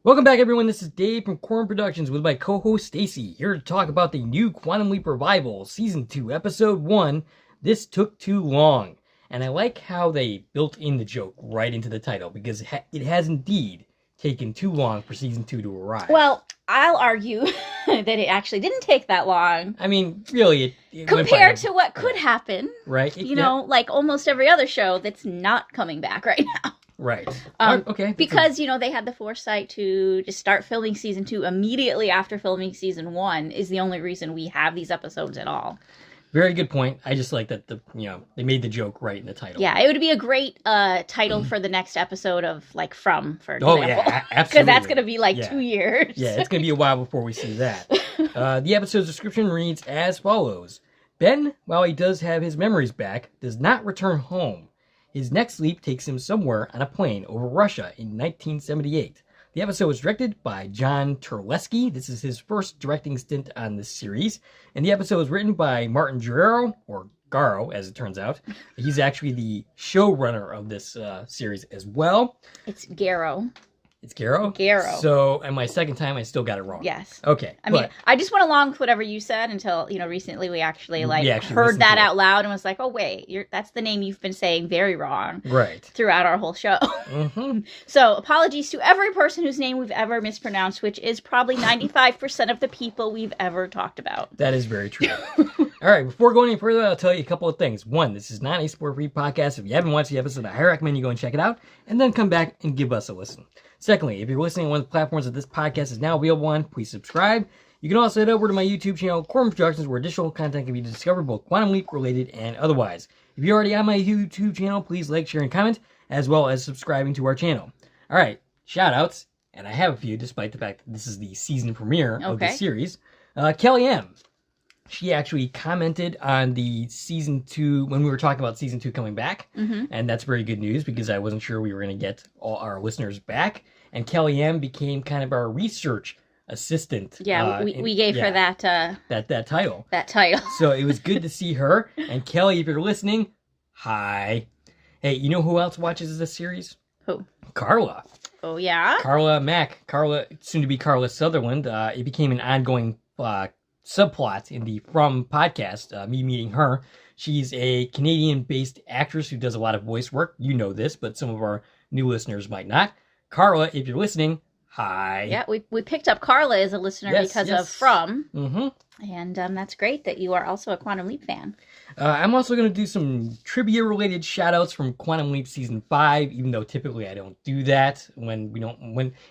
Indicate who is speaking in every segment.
Speaker 1: Welcome back, everyone. This is Dave from Corn Productions with my co-host Stacie, here to talk about the new Quantum Leap Revival, Season 2, Episode 1, This Took Too Long. And I like how they built in the joke right into the title, because it has indeed taken too long for Season 2 to arrive.
Speaker 2: Well, I'll argue that it actually didn't take that long.
Speaker 1: I mean, really, it
Speaker 2: compared to what could happen.
Speaker 1: Right.
Speaker 2: Like almost every other show that's not coming back right now.
Speaker 1: Right.
Speaker 2: Okay. Because, they had the foresight to just start filming Season 2 immediately after filming Season 1 is the only reason we have these episodes at all.
Speaker 1: Very good point. I just like that they made the joke right in the title.
Speaker 2: Yeah, it would be a great title for the next episode of, like, for example.
Speaker 1: Oh, yeah, absolutely.
Speaker 2: Because that's going to be, 2 years.
Speaker 1: Yeah, it's going to be a while before we see that. The episode's description reads as follows. Ben, while he does have his memories back, does not return home. His next leap takes him somewhere on a plane over Russia in 1978. The episode was directed by John Terlesky. This is his first directing stint on this series. And the episode was written by Martin Guerrero, or Garo, as it turns out. He's actually the showrunner of this series as well.
Speaker 2: It's Garo.
Speaker 1: It's Garo?
Speaker 2: Garo.
Speaker 1: So, and my second time, I still got it wrong.
Speaker 2: Yes.
Speaker 1: Okay.
Speaker 2: I mean, I just went along with whatever you said until, recently we actually heard that out loud and was like, oh, wait, that's the name you've been saying very wrong.
Speaker 1: Right.
Speaker 2: Throughout our whole show. Mm-hmm. So, apologies to every person whose name we've ever mispronounced, which is probably 95% of the people we've ever talked about.
Speaker 1: That is very true. All right, before going any further, I'll tell you a couple of things. One, this is not a spoiler-free podcast. If you haven't watched the episode, I recommend you go and check it out, and then come back and give us a listen. Secondly, if you're listening on one of the platforms that this podcast is now available on, please subscribe. You can also head over to my YouTube channel, Corn Productions, where additional content can be discovered, both Quantum Leap related and otherwise. If you're already on my YouTube channel, please like, share, and comment, as well as subscribing to our channel. All right, shout-outs, and I have a few, despite the fact that this is the season premiere of the series. Kelly M. She actually commented on the Season 2, when we were talking about Season 2 coming back, and that's very good news, because I wasn't sure we were going to get all our listeners back, and Kelly M became kind of our research assistant.
Speaker 2: Yeah, we gave her that
Speaker 1: title.
Speaker 2: That title.
Speaker 1: So it was good to see her, and Kelly, if you're listening, hi. Hey, you know who else watches this series?
Speaker 2: Who?
Speaker 1: Carla.
Speaker 2: Oh, yeah?
Speaker 1: Carla Mack. Carla, soon to be Carla Sutherland. It became an ongoing subplot in the From podcast, me meeting her. She's a Canadian-based actress who does a lot of voice work. You know this, but some of our new listeners might not. Carla, if you're listening, hi.
Speaker 2: Yeah, we picked up Carla as a listener because of From. Mm-hmm. And that's great that you are also a Quantum Leap fan.
Speaker 1: I'm also going to do some trivia-related shout-outs from Quantum Leap Season 5, even though typically I don't do that when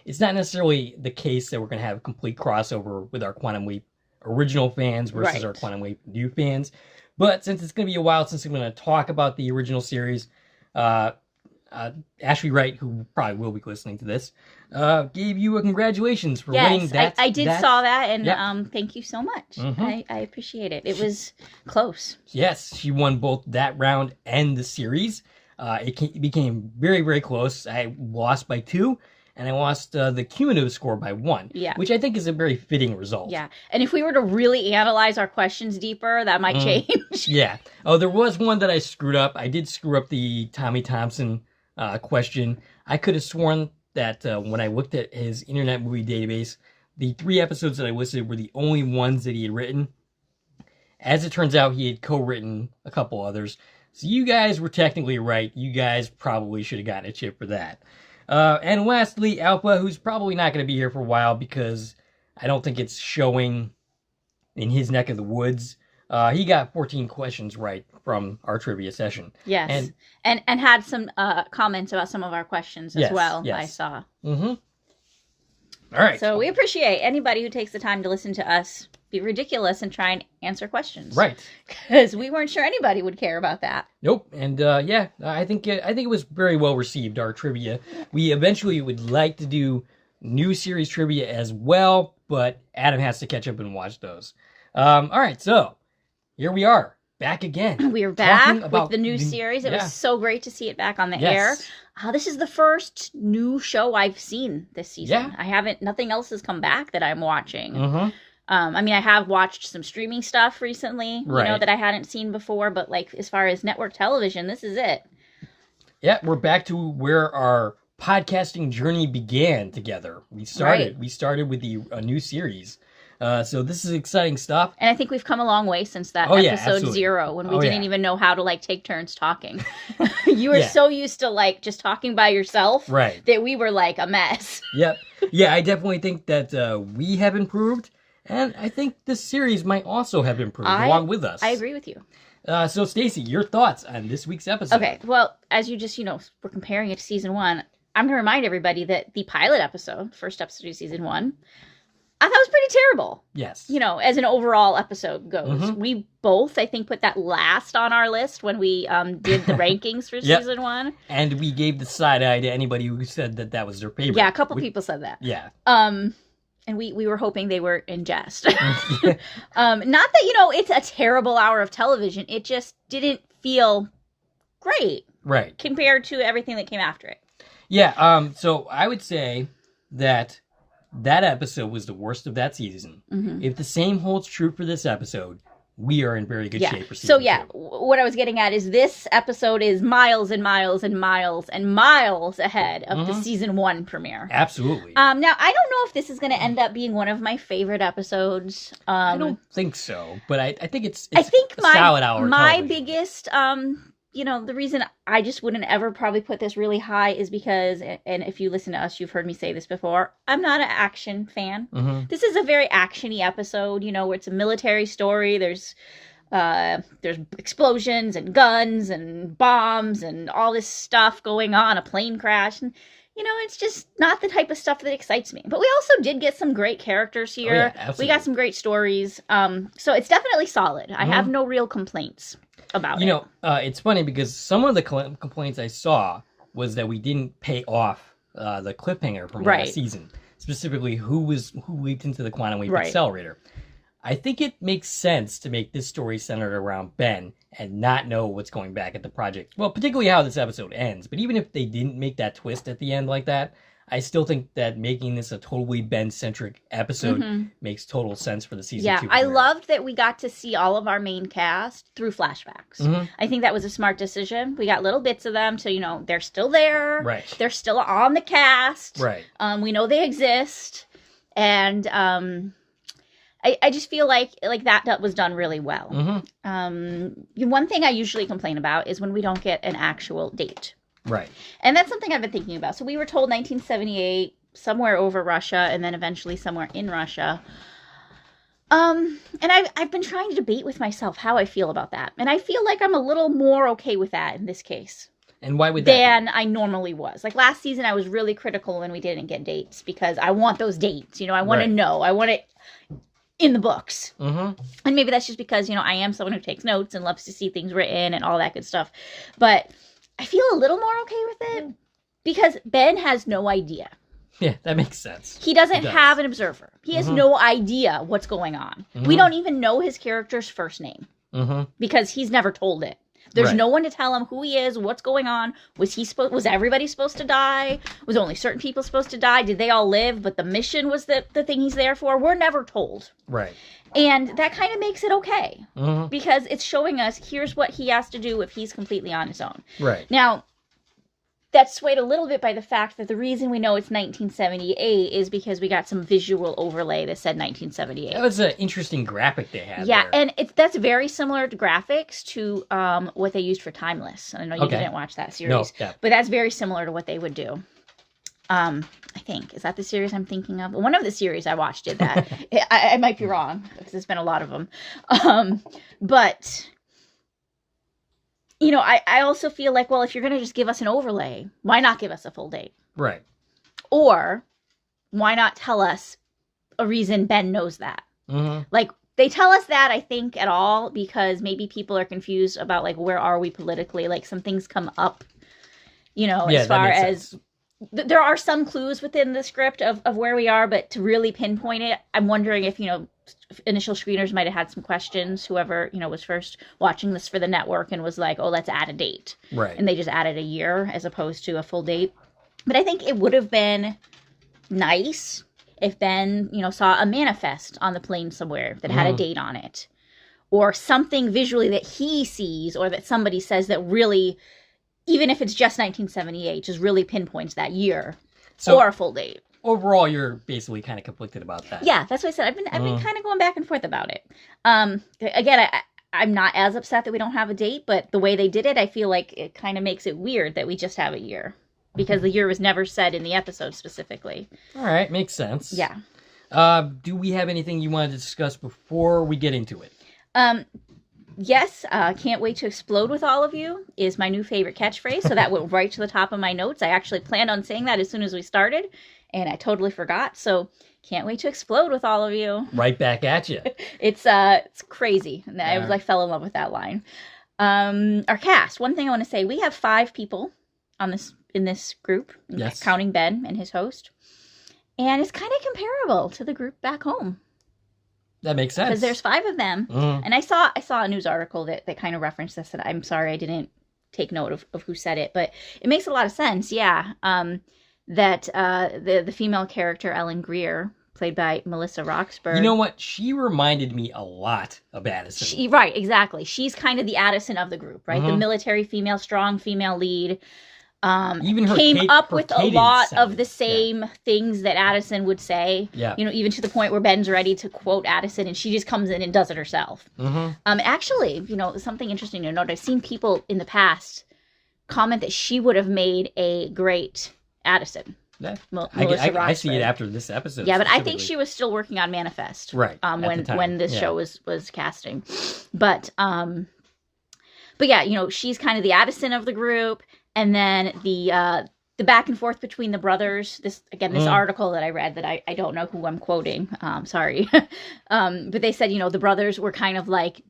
Speaker 1: it's not necessarily the case that we're going to have complete crossover with our Quantum Leap original fans versus our Quantum Leap new fans. But since it's going to be a while since I'm going to talk about the original series, Ashley Wright, who probably will be listening to this, gave you a congratulations for winning that.
Speaker 2: I did saw that, and thank you so much. Mm-hmm. I appreciate it. It was close.
Speaker 1: Yes, she won both that round and the series. It became very, very close. I lost by 2. And I lost the cumulative score by 1, which I think is a very fitting result.
Speaker 2: Yeah, and if we were to really analyze our questions deeper, that might change.
Speaker 1: Yeah. Oh, there was one that I screwed up. I did screw up the Tommy Thompson question. I could have sworn that when I looked at his Internet Movie Database, the 3 episodes that I listed were the only ones that he had written. As it turns out, he had co-written a couple others. So you guys were technically right. You guys probably should have gotten a chip for that. And lastly, Alpha, who's probably not going to be here for a while because I don't think it's showing in his neck of the woods. He got 14 questions right from our trivia session.
Speaker 2: Yes, and had some comments about some of our questions as well, I saw. Mm-hmm.
Speaker 1: All right.
Speaker 2: So we appreciate anybody who takes the time to listen to us be ridiculous and try and answer questions.
Speaker 1: Right.
Speaker 2: Because we weren't sure anybody would care about that.
Speaker 1: Nope. And I think it was very well received, our trivia. We eventually would like to do new series trivia as well, but Adam has to catch up and watch those. All right, so here we are, back again.
Speaker 2: We are back with the new series. It was so great to see it back on the air. This is the first new show I've seen this season. Yeah. Nothing else has come back that I'm watching. Mm-hmm. I mean, I have watched some streaming stuff recently, that I hadn't seen before, but as far as network television, this is it.
Speaker 1: Yeah, we're back to where our podcasting journey began together. We started with a new series. So this is exciting stuff.
Speaker 2: And I think we've come a long way since that episode 0 when we didn't even know how to like take turns talking. You were so used to like just talking by yourself that we were like a mess.
Speaker 1: Yep. Yeah, I definitely think that we have improved. And I think this series might also have improved along with us.
Speaker 2: I agree with you.
Speaker 1: So, Stacie, your thoughts on this week's episode?
Speaker 2: Okay, well, as you just, we're comparing it to season 1, I'm going to remind everybody that the pilot episode, first episode of season 1, I thought was pretty terrible.
Speaker 1: Yes.
Speaker 2: As an overall episode goes. We both, I think, put that last on our list when we did the rankings for season 1.
Speaker 1: And we gave the side eye to anybody who said that was their favorite.
Speaker 2: Yeah, a couple people said that.
Speaker 1: Yeah.
Speaker 2: And we were hoping they were in jest. Not that, it's a terrible hour of television. It just didn't feel great.
Speaker 1: Right.
Speaker 2: Compared to everything that came after it.
Speaker 1: Yeah, so I would say that episode was the worst of that season. Mm-hmm. If the same holds true for this episode, we are in very good shape for season 2.
Speaker 2: What I was getting at is this episode is miles and miles and miles and miles ahead of the season 1 premiere.
Speaker 1: Absolutely.
Speaker 2: Now, I don't know if this is going to end up being one of my favorite episodes.
Speaker 1: I don't think so, but I think it's
Speaker 2: I think
Speaker 1: a solid hour.
Speaker 2: My biggest... the reason I just wouldn't ever probably put this really high is because, and if you listen to us, you've heard me say this before, I'm not an action fan. Mm-hmm. This is a very action-y episode, where it's a military story. There's explosions and guns and bombs and all this stuff going on, a plane crash. And, it's just not the type of stuff that excites me. But we also did get some great characters here. Oh, yeah, we got some great stories. So it's definitely solid. I have no real complaints about it.
Speaker 1: It's funny because some of the complaints I saw was that we didn't pay off the cliffhanger from last season, specifically who leaped into the quantum leap accelerator. I think it makes sense to make this story centered around Ben and not know what's going back at the project. Well, particularly how this episode ends. But even if they didn't make that twist at the end like that, I still think that making this a totally Ben-centric episode makes total sense for the season 2 premiere.
Speaker 2: I loved that we got to see all of our main cast through flashbacks. Mm-hmm. I think that was a smart decision. We got little bits of them, so, they're still there.
Speaker 1: Right.
Speaker 2: They're still on the cast.
Speaker 1: Right.
Speaker 2: We know they exist. And I just feel like that was done really well. Mm-hmm. One thing I usually complain about is when we don't get an actual date.
Speaker 1: Right.
Speaker 2: And that's something I've been thinking about. So we were told 1978, somewhere over Russia, and then eventually somewhere in Russia. And I've been trying to debate with myself how I feel about that. And I feel like I'm a little more okay with that in this case.
Speaker 1: And why would that
Speaker 2: than I normally was. Like last season, I was really critical when we didn't get dates because I want those dates. I want to know. I want it in the books. Mm-hmm. And maybe that's just because, I am someone who takes notes and loves to see things written and all that good stuff. But I feel a little more okay with it because Ben has no idea.
Speaker 1: Yeah, that makes sense.
Speaker 2: He doesn't have an observer. He has no idea what's going on. Mm-hmm. We don't even know his character's first name because he's never told it. There's no one to tell him who he is, what's going on. Was everybody supposed to die? Was only certain people supposed to die? Did they all live? But the mission was the thing he's there for. We're never told.
Speaker 1: Right.
Speaker 2: And that kind of makes it okay. Mm-hmm. Because it's showing us here's what he has to do if he's completely on his own.
Speaker 1: Right.
Speaker 2: Now, that's swayed a little bit by the fact that the reason we know it's 1978 is because we got some visual overlay that said 1978.
Speaker 1: That was an interesting graphic they had.
Speaker 2: Yeah, there. And that's very similar to graphics to what they used for Timeless. I know you didn't watch that series, but that's very similar to what they would do. I think. Is that the series I'm thinking of? One of the series I watched did that. I might be wrong because there's been a lot of them. But... I also feel like, well, if you're going to just give us an overlay, why not give us a full date?
Speaker 1: Right.
Speaker 2: Or why not tell us a reason Ben knows that? Mm-hmm. Like, they tell us that, I think, at all because maybe people are confused about, like, where are we politically? Like, some things come up, as far as... There are some clues within the script of where we are, but to really pinpoint it, I'm wondering if, initial screeners might have had some questions, whoever, was first watching this for the network and was like, oh, let's add a date.
Speaker 1: Right.
Speaker 2: And they just added a year as opposed to a full date. But I think it would have been nice if Ben, saw a manifest on the plane somewhere that had a date on it. Or something visually that he sees or that somebody says that really even if it's just 1978, just really pinpoints that year or a full date.
Speaker 1: Overall, you're basically kind of conflicted about that.
Speaker 2: Yeah, that's what I said. I've been kind of going back and forth about it. Again, I'm not as upset that we don't have a date, but the way they did it, I feel like it kind of makes it weird that we just have a year. Because the year was never said in the episode specifically.
Speaker 1: All right, makes sense.
Speaker 2: Yeah.
Speaker 1: Do we have anything you wanted to discuss before we get into it?
Speaker 2: Yes, can't wait to explode with all of you is my new favorite catchphrase. So that went right to the top of my notes. I actually planned on saying that as soon as we started, and I totally forgot. So can't wait to explode with all of you.
Speaker 1: Right back at you.
Speaker 2: It's crazy. And I fell in love with that line. Our cast. One thing I want to say: we have 5 people in this group, counting Ben and his host, and it's kind of comparable to the group back home.
Speaker 1: That makes sense
Speaker 2: because there's 5 of them, and I saw a news article that kind of referenced this, and I'm sorry I didn't take note of who said it, but it makes a lot of sense. Yeah, that the female character Ellen Greer, played by Melissa Roxburgh.
Speaker 1: You know what? She reminded me a lot of Addison.
Speaker 2: Right, exactly. She's kind of the Addison of the group, right? The military female, strong female lead.
Speaker 1: Even her
Speaker 2: came up with a lot of the same things that Addison would say.
Speaker 1: Yeah.
Speaker 2: You know, even to the point where Ben's ready to quote Addison, and she just comes in and does it herself. Actually, you know, something interesting to note. I've seen people in the past comment that she would have made a great Addison.
Speaker 1: Yeah. I see it after this episode.
Speaker 2: Yeah, but I think she was still working on Manifest.
Speaker 1: Right.
Speaker 2: When this show was casting. But yeah, you know, she's kind of the Addison of the group. And then the back and forth between the brothers. This article that I read that I don't know who I'm quoting. Sorry. But they said, you know, the brothers were kind of like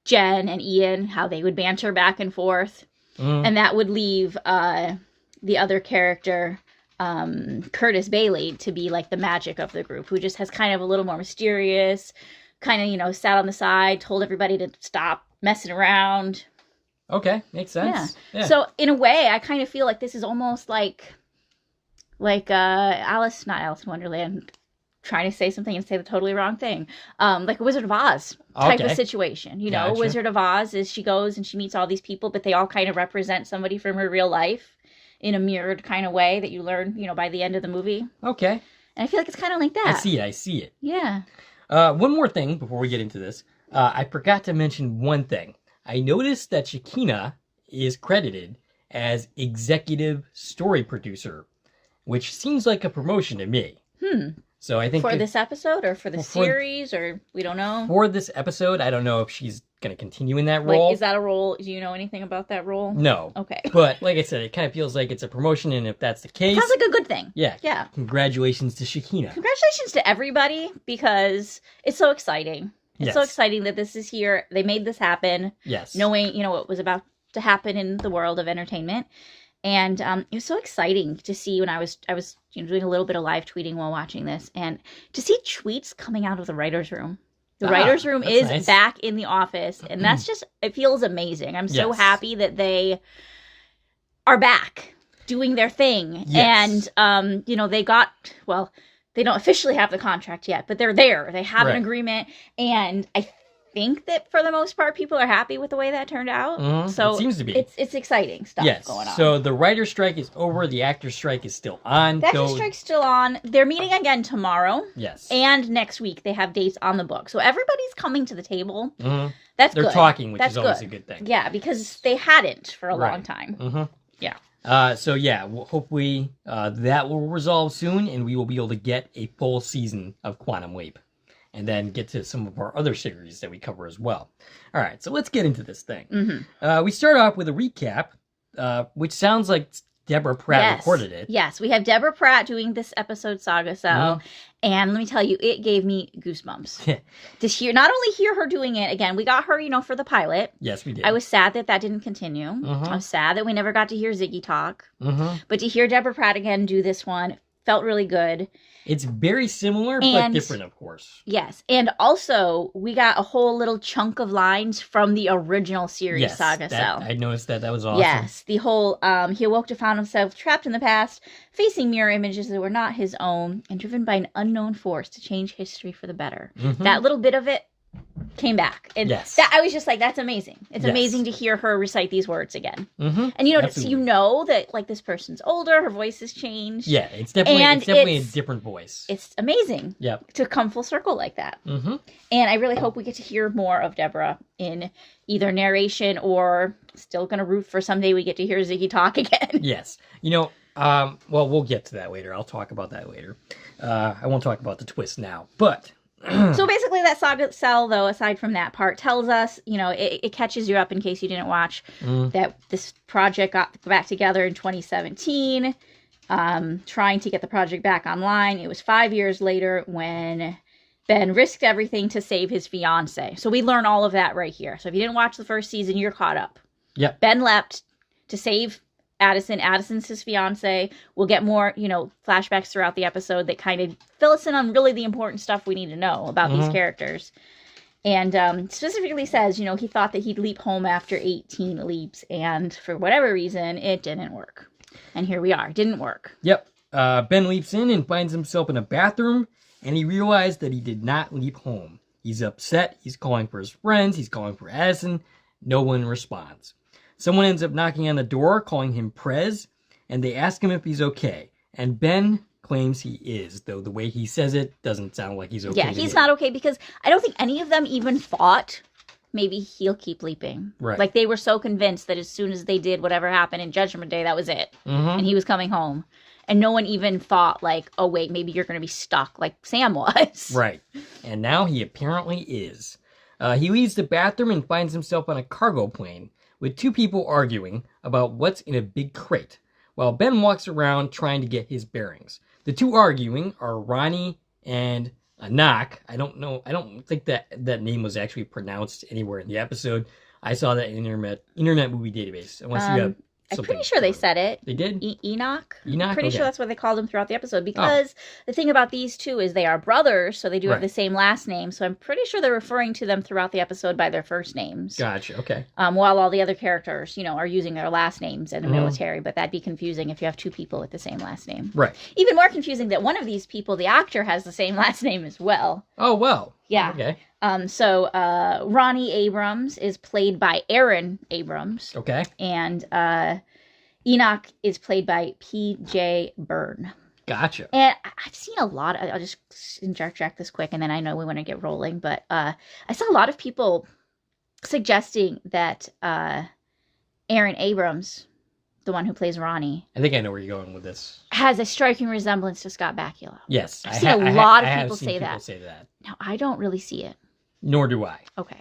Speaker 2: Jen and Ian, how they would banter back and forth. And that would leave the other character, Curtis Bailey, to be like the magic of the group, who just has kind of a little more mysterious, kind of, you know, sat on the side, told everybody to stop messing around.
Speaker 1: Okay, makes sense.
Speaker 2: Yeah. So in a way, I kind of feel like this is almost like not Alice in Wonderland, trying to say something and say the totally wrong thing. Like a Wizard of Oz type of situation. You know, Wizard of Oz is she goes and she meets all these people, but they all kind of represent somebody from her real life in a mirrored kind of way that you learn, you know, by the end of the movie. Okay. And I feel like it's kind of like that.
Speaker 1: I see it.
Speaker 2: Yeah.
Speaker 1: One more thing before we get into this. I forgot to mention one thing. I noticed that Shekinah is credited as executive story producer, which seems like a promotion to me. So I think
Speaker 2: for this episode or for the series, or we don't know.
Speaker 1: For this episode, I don't know if she's going to continue in that role.
Speaker 2: Like, is that a role? Do you know anything about that role?
Speaker 1: No.
Speaker 2: Okay.
Speaker 1: But like I said, it kind of feels like it's a promotion, and if that's the case,
Speaker 2: sounds like a good thing.
Speaker 1: Yeah.
Speaker 2: Yeah.
Speaker 1: Congratulations to Shekinah.
Speaker 2: Congratulations to everybody, because it's so exciting. It's so exciting that this is here. They made this happen.
Speaker 1: Yes.
Speaker 2: Knowing, you know, what was about to happen in the world of entertainment. And it was so exciting to see when I was you know, doing a little bit of live tweeting while watching this, and to see tweets coming out of the writer's room. The writer's room is nice. Back in the office, and that's just, it feels amazing. I'm so happy that they are back doing their thing. Yes. And, you know, they don't officially have the contract yet, but they're there. They have an agreement, and I think that for the most part, people are happy with the way that turned out. So
Speaker 1: it seems to be.
Speaker 2: It's exciting stuff going on.
Speaker 1: So the writer's strike is over. The actor's strike is still on.
Speaker 2: The actor's strike's still on. They're meeting again tomorrow.
Speaker 1: Yes.
Speaker 2: And next week they have dates on the book. So everybody's coming to the table.
Speaker 1: That's good. They're talking, which is always a good thing.
Speaker 2: Yeah, because they hadn't for a long time. Yeah.
Speaker 1: Hopefully that will resolve soon, and we will be able to get a full season of Quantum Leap, and then get to some of our other series that we cover as well. All right, so let's get into this thing. We start off with a recap, which sounds like Deborah Pratt recorded it.
Speaker 2: Yes, we have Deborah Pratt doing this episode, Saga Cell. And let me tell you, it gave me goosebumps. To not only hear her doing it, again, we got her, you know, for the pilot.
Speaker 1: Yes, we did.
Speaker 2: I was sad that didn't continue. I was sad that we never got to hear Ziggy talk. But to hear Deborah Pratt again do this one felt really good.
Speaker 1: It's very similar, but different, of course.
Speaker 2: Yes. And also, we got a whole little chunk of lines from the original series, Saga Cell.
Speaker 1: I noticed that. That was awesome.
Speaker 2: Yes. The whole, he awoke to find himself trapped in the past, facing mirror images that were not his own, and driven by an unknown force to change history for the better. That little bit of it came back. And
Speaker 1: yes.
Speaker 2: That, I was just like, that's amazing. It's amazing to hear her recite these words again. Mm-hmm. And you know that like this person's older, her voice has changed.
Speaker 1: Yeah, it's definitely a different voice.
Speaker 2: It's amazing.
Speaker 1: Yep.
Speaker 2: To come full circle like that. Mm-hmm. And I really hope we get to hear more of Deborah in either narration or still going to root for someday we get to hear Ziggy talk again.
Speaker 1: Yes. Well, we'll get to that later. I'll talk about that later. I won't talk about the twist now, but...
Speaker 2: So basically that saga cell, though, aside from that part, tells us, it catches you up in case you didn't watch, that this project got back together in 2017, trying to get the project back online. It was 5 years later when Ben risked everything to save his fiance. So we learn all of that right here. So if you didn't watch the first season, you're caught up.
Speaker 1: Yep.
Speaker 2: Ben leapt to save Addison. Addison's his fiance. We'll get more, flashbacks throughout the episode that kind of fill us in on really the important stuff we need to know about these characters. And specifically says, he thought that he'd leap home after 18 leaps. And for whatever reason, it didn't work. And here we are. It didn't work.
Speaker 1: Yep. Ben leaps in and finds himself in a bathroom. And he realized that he did not leap home. He's upset. He's calling for his friends. He's calling for Addison. No one responds. Someone ends up knocking on the door, calling him Prez, and they ask him if he's okay. And Ben claims he is, though the way he says it doesn't sound like he's okay.
Speaker 2: Yeah, he's not okay because I don't think any of them even thought maybe he'll keep leaping.
Speaker 1: Right.
Speaker 2: Like they were so convinced that as soon as they did whatever happened in Judgment Day, that was it. Mm-hmm. And he was coming home. And no one even thought like, oh, wait, maybe you're going to be stuck like Sam was.
Speaker 1: Right. And now he apparently is. He leaves the bathroom and finds himself on a cargo plane, with two people arguing about what's in a big crate, while Ben walks around trying to get his bearings. The two arguing are Ronnie and Anak. I don't think that name was actually pronounced anywhere in the episode. I saw that in Internet Movie Database. Unless you have
Speaker 2: I'm pretty sure they said it.
Speaker 1: They did?
Speaker 2: Enoch?
Speaker 1: Enoch?
Speaker 2: I'm pretty sure that's what they called him throughout the episode. Because the thing about these two is they are brothers, so they do have the same last name. So I'm pretty sure they're referring to them throughout the episode by their first names.
Speaker 1: Gotcha, okay.
Speaker 2: While all the other characters, are using their last names in the military. But that'd be confusing if you have two people with the same last name.
Speaker 1: Right.
Speaker 2: Even more confusing that one of these people, the actor, has the same last name as well.
Speaker 1: Oh, well.
Speaker 2: Yeah.
Speaker 1: Okay.
Speaker 2: So Ronnie Abrams is played by Aaron Abrams.
Speaker 1: Okay.
Speaker 2: And Enoch is played by P.J. Byrne.
Speaker 1: Gotcha.
Speaker 2: And I've seen a lot. I'll just interject this quick, and then I know we want to get rolling. But I saw a lot of people suggesting that Aaron Abrams, the one who plays Ronnie,
Speaker 1: I think I know where you're going with this,
Speaker 2: has a striking resemblance to Scott Bakula.
Speaker 1: Yes.
Speaker 2: I've seen a lot of people say that. Now, I don't really see it.
Speaker 1: Nor do I.
Speaker 2: Okay.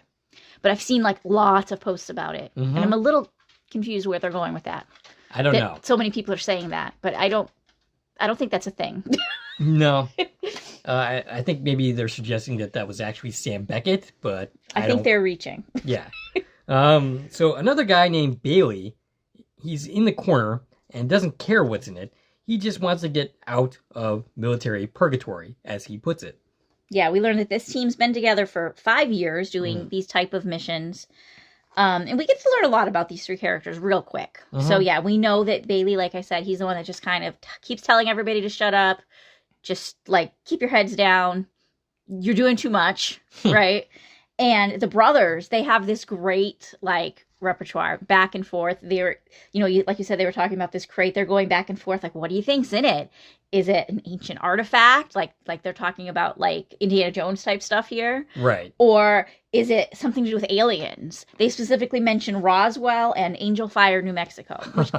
Speaker 2: But I've seen lots of posts about it. Mm-hmm. And I'm a little confused where they're going with that.
Speaker 1: I don't know.
Speaker 2: So many people are saying that, but I don't think that's a thing.
Speaker 1: No. I think maybe they're suggesting that was actually Sam Beckett, but
Speaker 2: I think they're reaching.
Speaker 1: Yeah. So another guy named Bailey, he's in the corner and doesn't care what's in it. He just wants to get out of military purgatory, as he puts it.
Speaker 2: Yeah, we learned that this team's been together for 5 years doing these type of missions. And we get to learn a lot about these three characters real quick. So yeah, we know that Bailey, like I said, he's the one that just kind of keeps telling everybody to shut up. Just keep your heads down. You're doing too much, right? And the brothers, they have this great repertoire back and forth. They're, like you said, they were talking about this crate. They're going back and forth. What do you think's in it? Is it an ancient artifact? Like they're talking about Indiana Jones type stuff here.
Speaker 1: Right.
Speaker 2: Or is it something to do with aliens? They specifically mention Roswell and Angel Fire, New Mexico. Which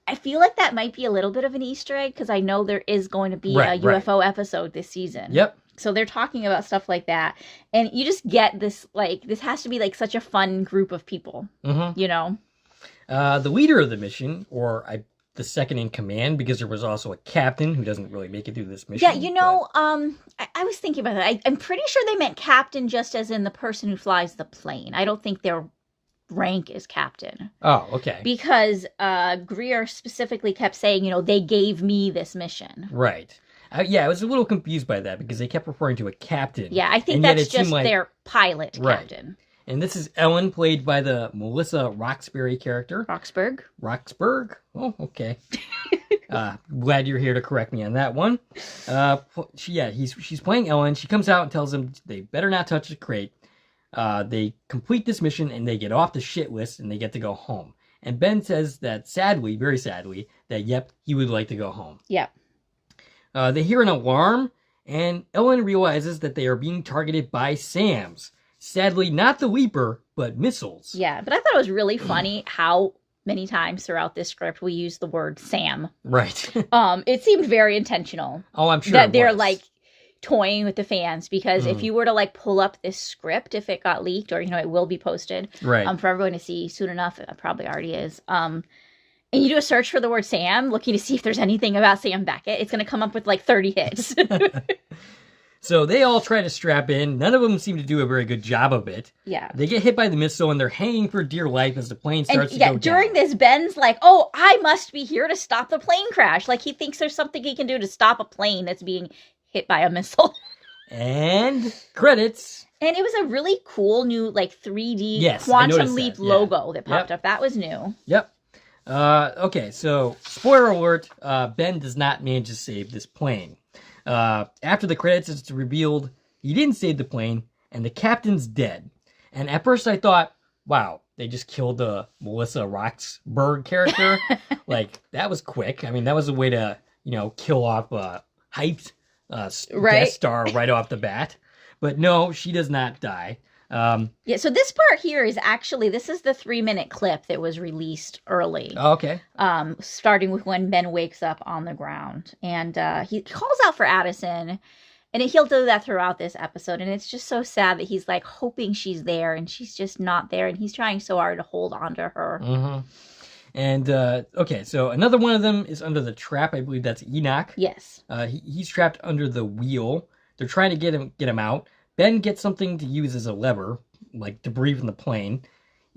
Speaker 2: I feel like that might be a little bit of an Easter egg because I know there is going to be a UFO episode this season.
Speaker 1: Yep.
Speaker 2: So they're talking about stuff like that. And you just get this, this has to be such a fun group of people, The
Speaker 1: leader of the mission, or the second in command, because there was also a captain who doesn't really make it through this mission.
Speaker 2: Yeah, I was thinking about that. I'm pretty sure they meant captain just as in the person who flies the plane. I don't think their rank is captain.
Speaker 1: Oh, okay.
Speaker 2: Because Greer specifically kept saying, they gave me this mission.
Speaker 1: Right. I was a little confused by that because they kept referring to a captain.
Speaker 2: Yeah, I think that's just their pilot captain.
Speaker 1: And this is Ellen, played by the Melissa Roxbury character. Roxburgh? Oh, okay. Glad you're here to correct me on that one. She's playing Ellen. She comes out and tells them they better not touch the crate. They complete this mission and they get off the shit list and they get to go home. And Ben says that sadly, very sadly, that yep, he would like to go home.
Speaker 2: Yep.
Speaker 1: They hear an alarm and Ellen realizes that they are being targeted by SAMs. Sadly, not the Leaper, but missiles.
Speaker 2: Yeah, but I thought it was really funny how many times throughout this script we use the word SAM.
Speaker 1: Right.
Speaker 2: It seemed very intentional.
Speaker 1: Oh, I'm sure
Speaker 2: that they're like toying with the fans, because if you were to like pull up this script, if it got leaked, or it will be posted for everyone to see soon enough, it probably already is. And you do a search for the word Sam, looking to see if there's anything about Sam Beckett, it's going to come up with like 30 hits.
Speaker 1: So they all try to strap in. None of them seem to do a very good job of it.
Speaker 2: Yeah.
Speaker 1: They get hit by the missile and they're hanging for dear life as the plane starts to go down.
Speaker 2: During this, Ben's like, oh, I must be here to stop the plane crash. Like, he thinks there's something he can do to stop a plane that's being hit by a missile.
Speaker 1: And credits.
Speaker 2: And it was a really cool new, like, 3D Quantum Leap logo that popped up. That was new.
Speaker 1: Yep. Okay, so spoiler alert, Ben does not manage to save this plane. After the credits, it's revealed he didn't save the plane, and the captain's dead. And at first I thought, wow, they just killed the Melissa Roxburgh character. Like, that was quick. I mean, that was a way to, kill off a hyped guest star right off the bat. But no, she does not die.
Speaker 2: So this part here is actually, this is the 3-minute clip that was released early.
Speaker 1: Oh, okay.
Speaker 2: Starting with when Ben wakes up on the ground. And he calls out for Addison. And he'll do that throughout this episode. And it's just so sad that he's like hoping she's there and she's just not there. And he's trying so hard to hold on to her.
Speaker 1: Mm-hmm. And, okay, so another one of them is under the trap. I believe that's Enoch.
Speaker 2: Yes.
Speaker 1: He's trapped under the wheel. They're trying to get him out. Ben gets something to use as a lever, like debris from the plane.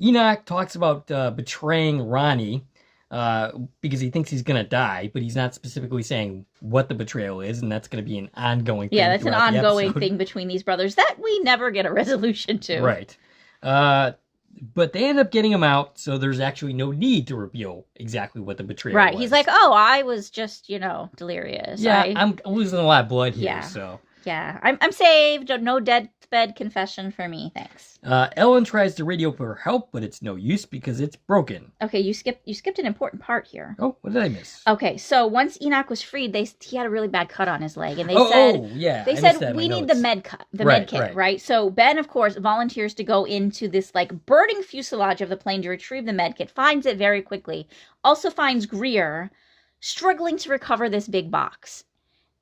Speaker 1: Enoch talks about betraying Ronnie because he thinks he's going to die, but he's not specifically saying what the betrayal is, and that's going to be an ongoing thing.
Speaker 2: Yeah, that's an ongoing thing between these brothers that we never get a resolution to.
Speaker 1: Right. But they end up getting him out, so there's actually no need to reveal exactly what the betrayal was.
Speaker 2: Right, he's like, oh, I was just, delirious.
Speaker 1: Yeah, I'm losing a lot of blood here, so...
Speaker 2: Yeah, I'm saved. No deathbed confession for me, thanks.
Speaker 1: Ellen tries to radio for help, but it's no use because it's broken.
Speaker 2: Okay, you skipped an important part here.
Speaker 1: Oh, what did I miss?
Speaker 2: Okay, so once Enoch was freed, he had a really bad cut on his leg, and they said we need the med kit, right? So Ben, of course, volunteers to go into this like burning fuselage of the plane to retrieve the med kit. Finds it very quickly. Also finds Greer struggling to recover this big box.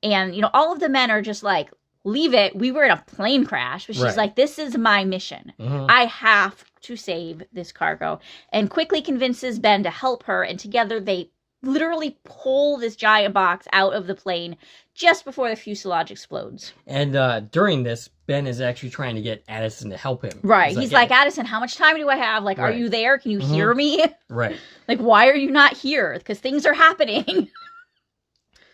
Speaker 2: And, all of the men are just like, leave it. We were in a plane crash. But she's like, this is my mission. Mm-hmm. I have to save this cargo. And quickly convinces Ben to help her. And together they literally pull this giant box out of the plane just before the fuselage explodes.
Speaker 1: And during this, Ben is actually trying to get Addison to help him.
Speaker 2: Right. He's like, Addison, how much time do I have? Like, are you there? Can you hear me?
Speaker 1: Right.
Speaker 2: Like, why are you not here? Because things are happening.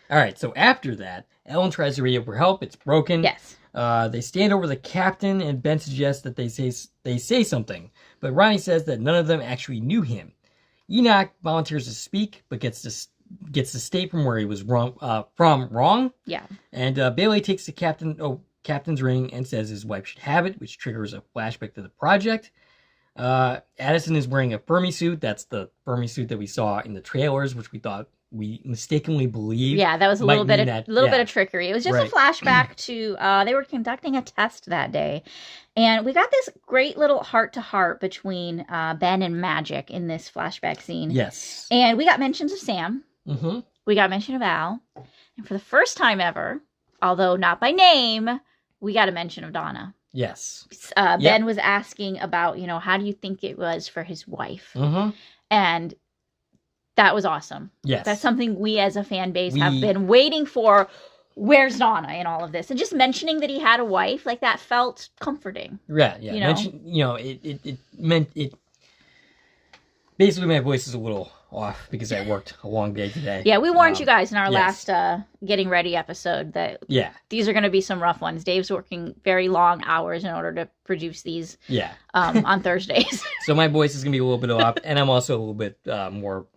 Speaker 1: All right, so after that, Ellen tries to radio for help. It's broken.
Speaker 2: Yes.
Speaker 1: They stand over the captain, and Ben suggests that they say something. But Ronnie says that none of them actually knew him. Enoch volunteers to speak, but gets to state from where he was wrong.
Speaker 2: Yeah.
Speaker 1: And Bailey takes the captain's ring and says his wife should have it, which triggers a flashback to the project. Addison is wearing a Fermi suit. That's the Fermi suit that we saw in the trailers, which we mistakenly believed.
Speaker 2: Yeah, that was a little bit of trickery. It was just a flashback to they were conducting a test that day, and we got this great little heart-to-heart between Ben and Magic in this flashback scene.
Speaker 1: Yes,
Speaker 2: and we got mentions of Sam.
Speaker 1: Mm-hmm.
Speaker 2: We got mention of Al, and for the first time ever, although not by name, we got a mention of Donna.
Speaker 1: Yes,
Speaker 2: Ben was asking about how do you think it was for his wife, and that was awesome.
Speaker 1: Yes.
Speaker 2: That's something we as a fan base have been waiting for. Where's Donna in all of this? And just mentioning that he had a wife, like that felt comforting.
Speaker 1: Yeah, yeah. It meant it. Basically, my voice is a little off because I worked a long day today.
Speaker 2: Yeah, we warned you guys in our last Getting Ready episode that these are going to be some rough ones. Dave's working very long hours in order to produce these on Thursdays.
Speaker 1: So my voice is going to be a little bit off, and I'm also a little bit more...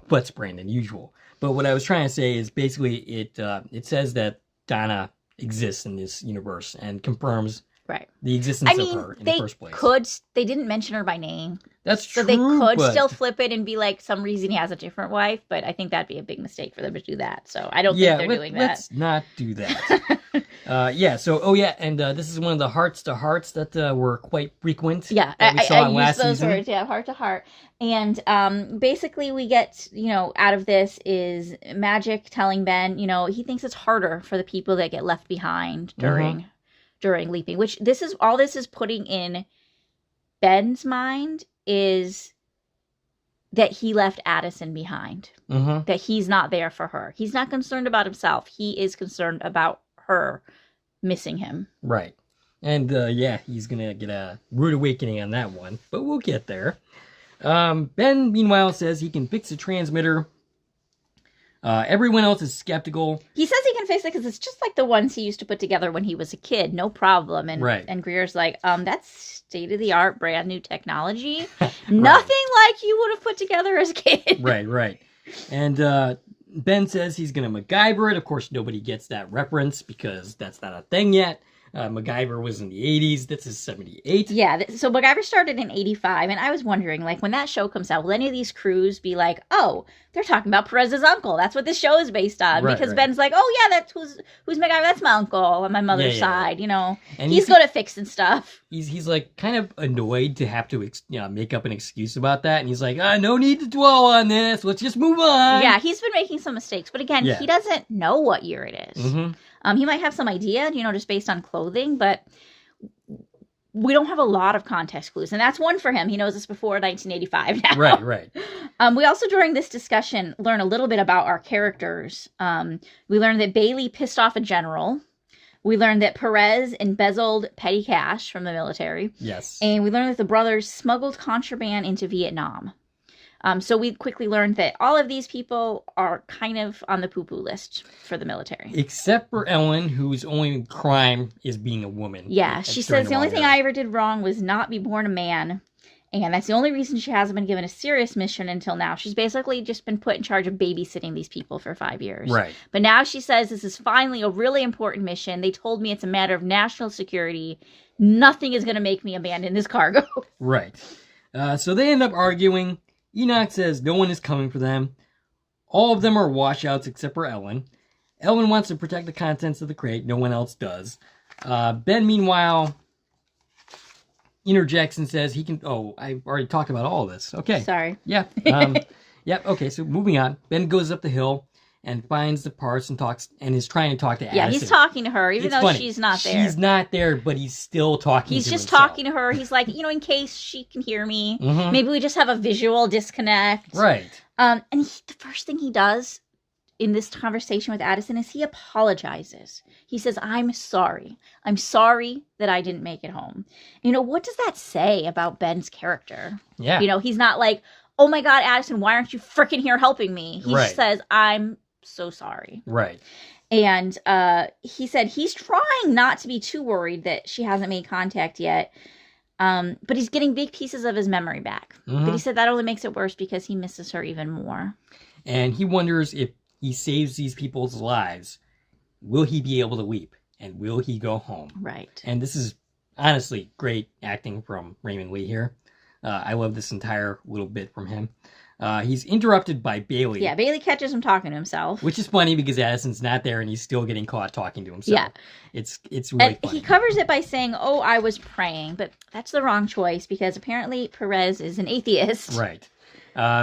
Speaker 1: foot sprain than usual. But what I was trying to say is basically it says that Donna exists in this universe and confirms
Speaker 2: Right.
Speaker 1: The existence of her in the first place.
Speaker 2: They didn't mention her by name.
Speaker 1: That's true.
Speaker 2: So they could still flip it and be like, some reason he has a different wife, but I think that'd be a big mistake for them to do that. So I don't think they're doing that.
Speaker 1: Let's not do that. And this is one of the hearts to hearts that were quite frequent.
Speaker 2: Yeah, I used those words, heart to heart. And basically we get, out of this is Magic telling Ben, he thinks it's harder for the people that get left behind during leaping, which this is putting in Ben's mind is that he left Addison behind, that he's not there for her. He's not concerned about himself. He is concerned about her missing him.
Speaker 1: Right. And he's going to get a rude awakening on that one, but we'll get there. Ben, meanwhile, says he can fix the transmitter. Everyone else is skeptical.
Speaker 2: He says he can fix it because it's just like the ones he used to put together when he was a kid. No problem. And Greer's like, that's state-of-the-art, brand new technology. Nothing like you would have put together as a kid.
Speaker 1: Right. And Ben says he's going to MacGyver it. Of course, nobody gets that reference because that's not a thing yet. MacGyver was in the 80s. This is 78.
Speaker 2: Yeah, so MacGyver started in 85, and I was wondering, when that show comes out, will any of these crews be like, oh, they're talking about Perez's uncle. That's what this show is based on.
Speaker 1: Right,
Speaker 2: because Ben's like, oh, yeah, that's who's MacGyver? That's my uncle on my mother's side, And he's good at fixing stuff.
Speaker 1: He's like, kind of annoyed to have to make up an excuse about that. And he's like, no need to dwell on this. Let's just move on.
Speaker 2: Yeah, he's been making some mistakes. But again, he doesn't know what year it is. He might have some idea, just based on clothing, but we don't have a lot of context clues. And that's one for him. He knows this before 1985 now.
Speaker 1: Right.
Speaker 2: We also, during this discussion, learn a little bit about our characters. We learned that Bailey pissed off a general. We learned that Perez embezzled petty cash from the military.
Speaker 1: Yes.
Speaker 2: And we learned that the brothers smuggled contraband into Vietnam. So we quickly learned that all of these people are kind of on the poo-poo list for the military.
Speaker 1: Except for Ellen, whose only crime is being a woman.
Speaker 2: Yeah, she says the only thing I ever did wrong was not be born a man. And that's the only reason she hasn't been given a serious mission until now. She's basically just been put in charge of babysitting these people for 5 years.
Speaker 1: Right.
Speaker 2: But now she says this is finally a really important mission. They told me it's a matter of national security. Nothing is going to make me abandon this cargo.
Speaker 1: Right. So they end up arguing. Enoch says no one is coming for them. All of them are washouts except for Ellen. Ellen wants to protect the contents of the crate. No one else does. Ben, meanwhile, interjects and says he can... Oh, I already talked about all of this. Okay.
Speaker 2: Sorry.
Speaker 1: Yeah. Okay, so moving on. Ben goes up the hill and finds the parts and talks and is trying to talk to Addison.
Speaker 2: Yeah, he's talking to her, even though she's not there.
Speaker 1: She's not there, but he's still talking to himself.
Speaker 2: He's just talking to her. He's like, in case she can hear me. Maybe we just have a visual disconnect.
Speaker 1: Right.
Speaker 2: And the first thing he does in this conversation with Addison is he apologizes. He says, I'm sorry. I'm sorry that I didn't make it home. What does that say about Ben's character?
Speaker 1: Yeah.
Speaker 2: He's not like, oh my God, Addison, why aren't you freaking here helping me? He just says, I'm so sorry.
Speaker 1: Right.
Speaker 2: And he said he's trying not to be too worried that she hasn't made contact yet. But he's getting big pieces of his memory back. But he said that only makes it worse because he misses her even more.
Speaker 1: And he wonders if he saves these people's lives, will he be able to weep? And will he go home?
Speaker 2: Right.
Speaker 1: And this is honestly great acting from Raymond Lee here. I love this entire little bit from him. He's interrupted by Bailey.
Speaker 2: Yeah, Bailey catches him talking to himself.
Speaker 1: Which is funny because Addison's not there and he's still getting caught talking to himself. Yeah. It's really funny.
Speaker 2: He covers it by saying, oh, I was praying. But that's the wrong choice because apparently Perez is an atheist.
Speaker 1: Right.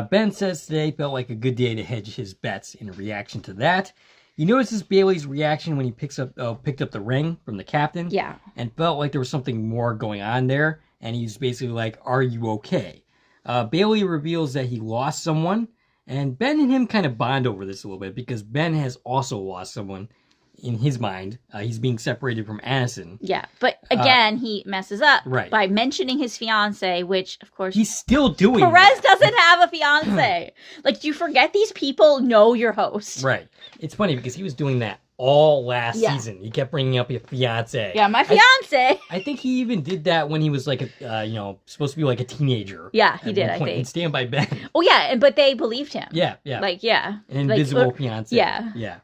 Speaker 1: Ben says today felt like a good day to hedge his bets in reaction to that. He notices Bailey's reaction when he picked up the ring from the captain. Yeah. And felt like there was something more going on there. And he's basically like, are you okay? Bailey reveals that he lost someone, and Ben and him kind of bond over this a little bit because Ben has also lost someone in his mind. He's being separated from Addison.
Speaker 2: Yeah, but again, he messes up by mentioning his fiance, which, of course...
Speaker 1: He's still doing
Speaker 2: Perez doesn't have a fiance. Like, do you forget these people know your host?
Speaker 1: Right. It's funny because he was doing that all last season. He kept bringing up your fiance.
Speaker 2: Yeah, my fiance.
Speaker 1: I think he even did that when he was like supposed to be like a teenager.
Speaker 2: Yeah, he did, I think.
Speaker 1: In Stand By Ben.
Speaker 2: Oh yeah, but they believed him.
Speaker 1: Yeah.
Speaker 2: Like, yeah.
Speaker 1: An invisible fiance.
Speaker 2: Yeah.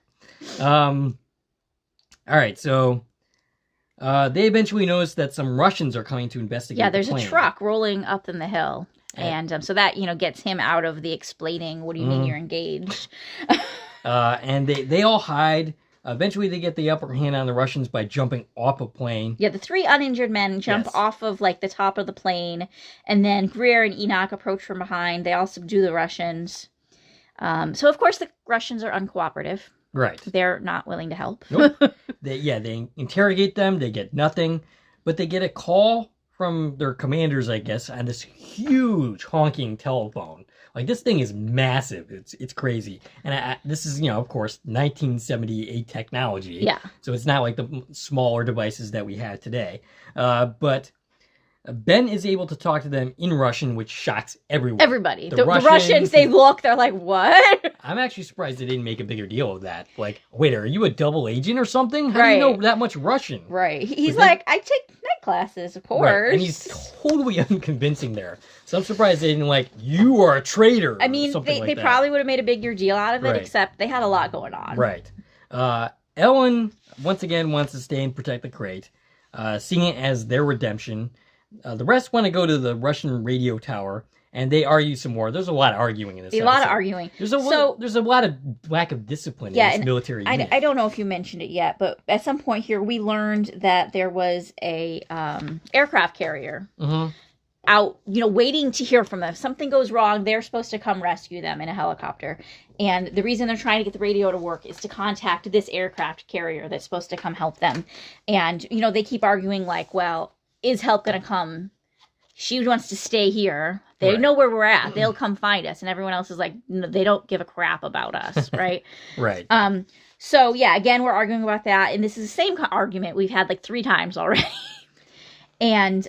Speaker 1: All right, so They eventually notice that some Russians are coming to investigate.
Speaker 2: Yeah, there's a truck rolling up in the hill. And so that, gets him out of the explaining, what do you mean you're engaged?
Speaker 1: And they all hide. Eventually, they get the upper hand on the Russians by jumping off a plane.
Speaker 2: Yeah, the 3 uninjured men jump off of, the top of the plane. And then Greer and Enoch approach from behind. They all subdue the Russians. So, of course, the Russians are uncooperative.
Speaker 1: Right.
Speaker 2: They're not willing to help.
Speaker 1: Nope. They interrogate them. They get nothing. But they get a call from their commanders, I guess, on this huge honking telephone. This thing is massive. It's crazy. And this is, of course, 1978 technology.
Speaker 2: Yeah.
Speaker 1: So it's not like the smaller devices that we have today. But Ben is able to talk to them in Russian, which shocks everyone.
Speaker 2: Everybody. The Russians, they look, they're like, what?
Speaker 1: I'm actually surprised they didn't make a bigger deal of that. Wait, are you a double agent or something? How do you know that much Russian?
Speaker 2: Right. He's like, I take night classes, of course. Right.
Speaker 1: And he's totally unconvincing there. So I'm surprised they didn't you are a traitor.
Speaker 2: I mean, they probably would have made a bigger deal out of it, except they had a lot going on.
Speaker 1: Right. Ellen, once again, wants to stay and protect the crate, seeing it as their redemption. The rest want to go to the Russian radio tower, and they argue some more. There's a lot of arguing in this episode.
Speaker 2: A lot of arguing.
Speaker 1: There's a lot of lack of discipline in this military unit.
Speaker 2: I don't know if you mentioned it yet, but at some point here, we learned that there was a aircraft carrier out, waiting to hear from them. If something goes wrong, they're supposed to come rescue them in a helicopter. And the reason they're trying to get the radio to work is to contact this aircraft carrier that's supposed to come help them. And, they keep arguing well, is help going to come? She wants to stay here. They know where we're at. They'll come find us. And everyone else is like, no, they don't give a crap about us, right?
Speaker 1: Right.
Speaker 2: So, yeah, again, we're arguing about that. And this is the same argument we've had 3 times already. And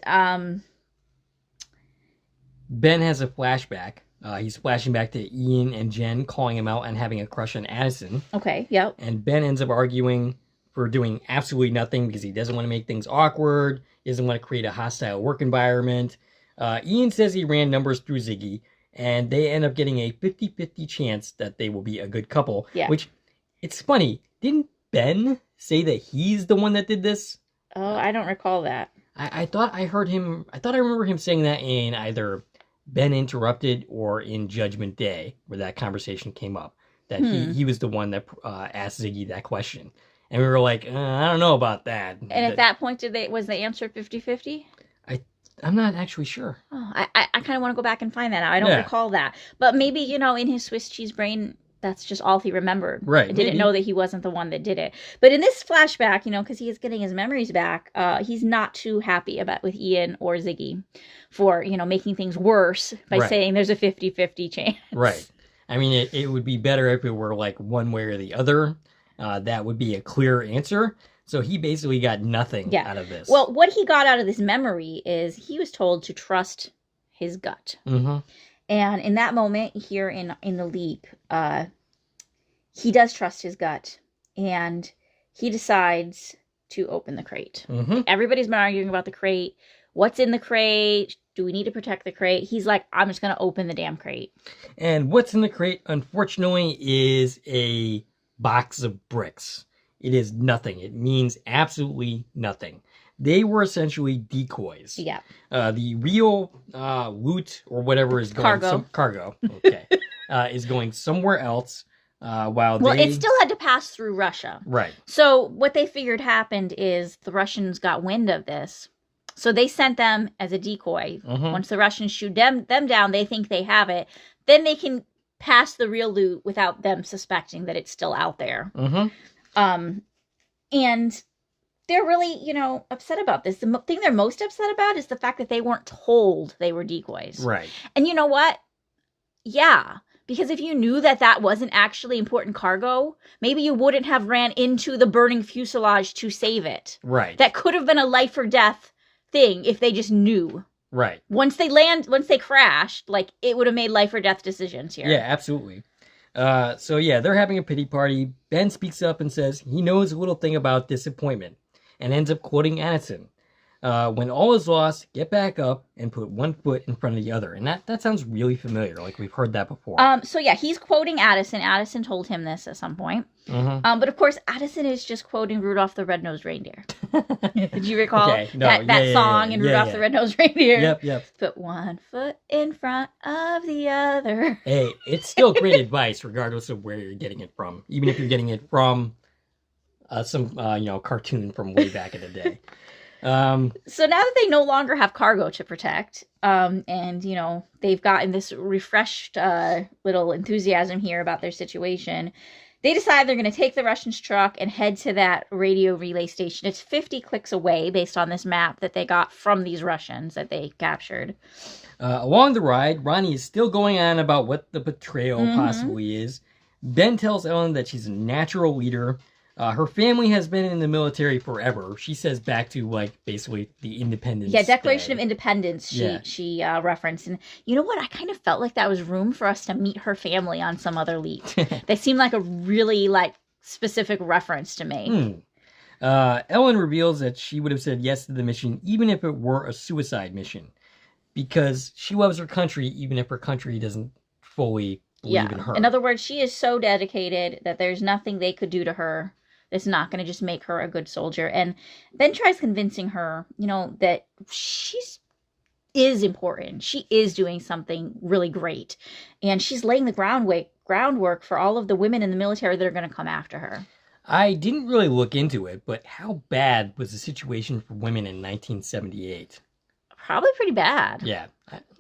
Speaker 1: Ben has a flashback. He's flashing back to Ian and Jen, calling him out and having a crush on Addison.
Speaker 2: Okay, yep.
Speaker 1: And Ben ends up arguing for doing absolutely nothing because he doesn't want to make things awkward. He doesn't want to create a hostile work environment. Ian says he ran numbers through Ziggy, and they end up getting a 50-50 chance that they will be a good couple.
Speaker 2: Yeah.
Speaker 1: Which, it's funny, didn't Ben say that he's the one that did this?
Speaker 2: Oh, I don't recall that.
Speaker 1: I thought I remember him saying that in either Ben Interrupted or in Judgment Day, where that conversation came up. That he was the one that asked Ziggy that question. And we were like, I don't know about that.
Speaker 2: And at that point, was the answer 50-50?
Speaker 1: I'm not actually sure.
Speaker 2: Oh, I kind of want to go back and find that out. I don't recall that. But maybe, in his Swiss cheese brain, that's just all he remembered.
Speaker 1: Right.
Speaker 2: I didn't know that he wasn't the one that did it. But in this flashback, because he is getting his memories back, he's not too happy with Ian or Ziggy for, making things worse by saying there's a 50-50 chance.
Speaker 1: Right. I mean, it would be better if it were one way or the other. That would be a clear answer. So he basically got nothing out of this.
Speaker 2: Well, what he got out of this memory is he was told to trust his gut. Mm-hmm. And in that moment here in the leap, he does trust his gut. And he decides to open the crate. Mm-hmm. Everybody's been arguing about the crate. What's in the crate? Do we need to protect the crate? He's like, I'm just going to open the damn crate.
Speaker 1: And what's in the crate, unfortunately, is a box of bricks. It is nothing. It means absolutely nothing. They were essentially decoys.
Speaker 2: Yeah.
Speaker 1: The real loot or whatever is going... Cargo. Okay. Is going somewhere else while
Speaker 2: it still had to pass through Russia.
Speaker 1: Right.
Speaker 2: So what they figured happened is the Russians got wind of this. So they sent them as a decoy. Mm-hmm. Once the Russians shoot them down, they think they have it. Then they can pass the real loot without them suspecting that it's still out there. Mm-hmm. And they're really, upset about this. The thing they're most upset about is the fact that they weren't told they were decoys.
Speaker 1: Right.
Speaker 2: And you know what? Yeah. Because if you knew that wasn't actually important cargo, maybe you wouldn't have ran into the burning fuselage to save it.
Speaker 1: Right.
Speaker 2: That could have been a life or death thing if they just knew.
Speaker 1: Right.
Speaker 2: Once they crashed, it would have made life or death decisions here.
Speaker 1: Yeah, absolutely. So they're having a pity party. Ben speaks up and says he knows a little thing about disappointment and ends up quoting Addison. When all is lost, get back up and put one foot in front of the other. And that sounds really familiar, like we've heard that before.
Speaker 2: So yeah, he's quoting Addison. Addison told him this at some point.
Speaker 1: Mm-hmm.
Speaker 2: But of course, Addison is just quoting Rudolph the Red-Nosed Reindeer. Did you recall that song in Rudolph the Red-Nosed Reindeer?
Speaker 1: Yep.
Speaker 2: Put one foot in front of the other.
Speaker 1: Hey, it's still great advice, regardless of where you're getting it from. Even if you're getting it from some cartoon from way back in the day.
Speaker 2: So now that they no longer have cargo to protect, and they've gotten this refreshed little enthusiasm here about their situation, they decide they're going to take the Russians' truck and head to that radio relay station. It's 50 clicks away based on this map that they got from these Russians that they captured.
Speaker 1: Along the ride, Ronnie is still going on about what the betrayal possibly is. Ben tells Ellen that she's a natural leader. Her family has been in the military forever. She says back to, basically the Independence Day.
Speaker 2: Declaration of Independence she referenced. And you know what? I kind of felt like that was room for us to meet her family on some other lead. They seemed like a really, specific reference to me.
Speaker 1: Ellen reveals that she would have said yes to the mission even if it were a suicide mission. Because she loves her country even if her country doesn't fully believe in her.
Speaker 2: In other words, she is so dedicated that there's nothing they could do to her that's not going to just make her a good soldier. And Ben tries convincing her, that she is important. She is doing something really great. And she's laying the groundwork for all of the women in the military that are going to come after her.
Speaker 1: I didn't really look into it, but how bad was the situation for women in 1978?
Speaker 2: Probably pretty bad.
Speaker 1: Yeah,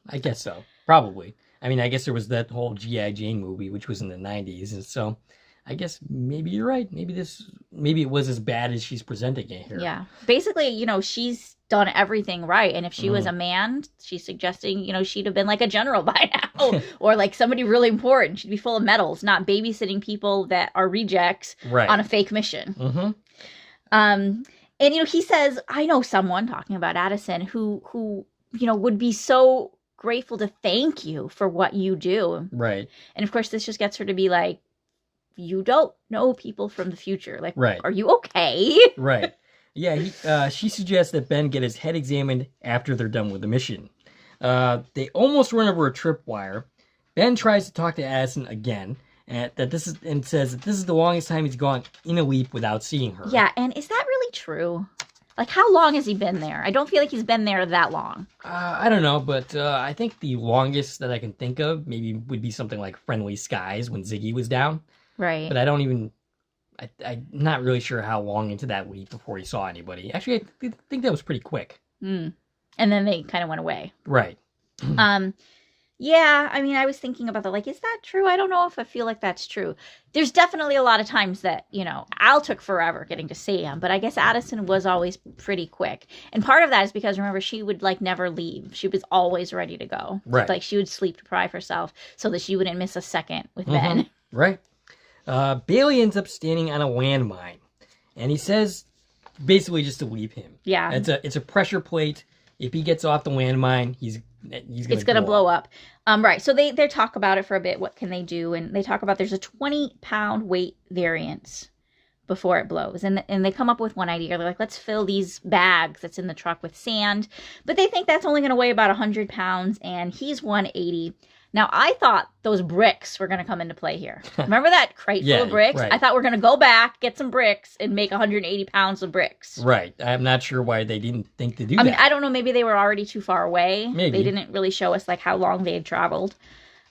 Speaker 1: I guess so. Probably. I mean, I guess there was that whole G.I. Jane movie, which was in the 90s, and so I guess maybe you're right. Maybe it was as bad as she's presenting it here.
Speaker 2: Yeah. Basically, she's done everything right, and if she was a man, she's suggesting, she'd have been like a general by now, or like somebody really important. She'd be full of medals, not babysitting people that are rejects on a fake mission.
Speaker 1: Mm-hmm.
Speaker 2: And he says, I know someone, talking about Addison, who would be so grateful to thank you for what you do.
Speaker 1: Right.
Speaker 2: And of course, this just gets her to be like, you don't know people from the future. Like, are you okay?
Speaker 1: Right. Yeah, she suggests that Ben get his head examined after they're done with the mission. They almost run over a tripwire. Ben tries to talk to Addison again, and says that this is the longest time he's gone in a leap without seeing her.
Speaker 2: Yeah, and is that really true? Like, how long has he been there? I don't feel like he's been there that long.
Speaker 1: I don't know, but I think the longest that I can think of maybe would be something like Friendly Skies when Ziggy was down.
Speaker 2: Right.
Speaker 1: But I'm not really sure how long into that leap before he saw anybody. Actually, I think that was pretty quick.
Speaker 2: And then they kind of went away.
Speaker 1: Right.
Speaker 2: Yeah, I mean, I was thinking about that. Like, is that true? I don't know if I feel like that's true. There's definitely a lot of times that, Al took forever getting to see him, but I guess Addison was always pretty quick. And part of that is because, remember, she would, never leave. She was always ready to go.
Speaker 1: Right.
Speaker 2: Like, she would sleep deprive herself so that she wouldn't miss a second with Ben.
Speaker 1: Right. Bailey ends up standing on a landmine, and he says basically just to leave him.
Speaker 2: Yeah.
Speaker 1: It's a pressure plate. If he gets off the landmine, it's gonna
Speaker 2: blow up. Right. So they talk about it for a bit. What can they do? And they talk about there's a 20-pound weight variance before it blows. And they come up with one idea. They're like, let's fill these bags that's in the truck with sand. But they think that's only going to weigh about 100 pounds. And he's 180. Now, I thought those bricks were going to come into play here. Remember that crate full of bricks?
Speaker 1: Right.
Speaker 2: I thought we're going to go back, get some bricks, and make 180 pounds of bricks.
Speaker 1: Right. I'm not sure why they didn't think to do that.
Speaker 2: I mean, I don't know. Maybe they were already too far away.
Speaker 1: Maybe.
Speaker 2: They didn't really show us, how long they had traveled.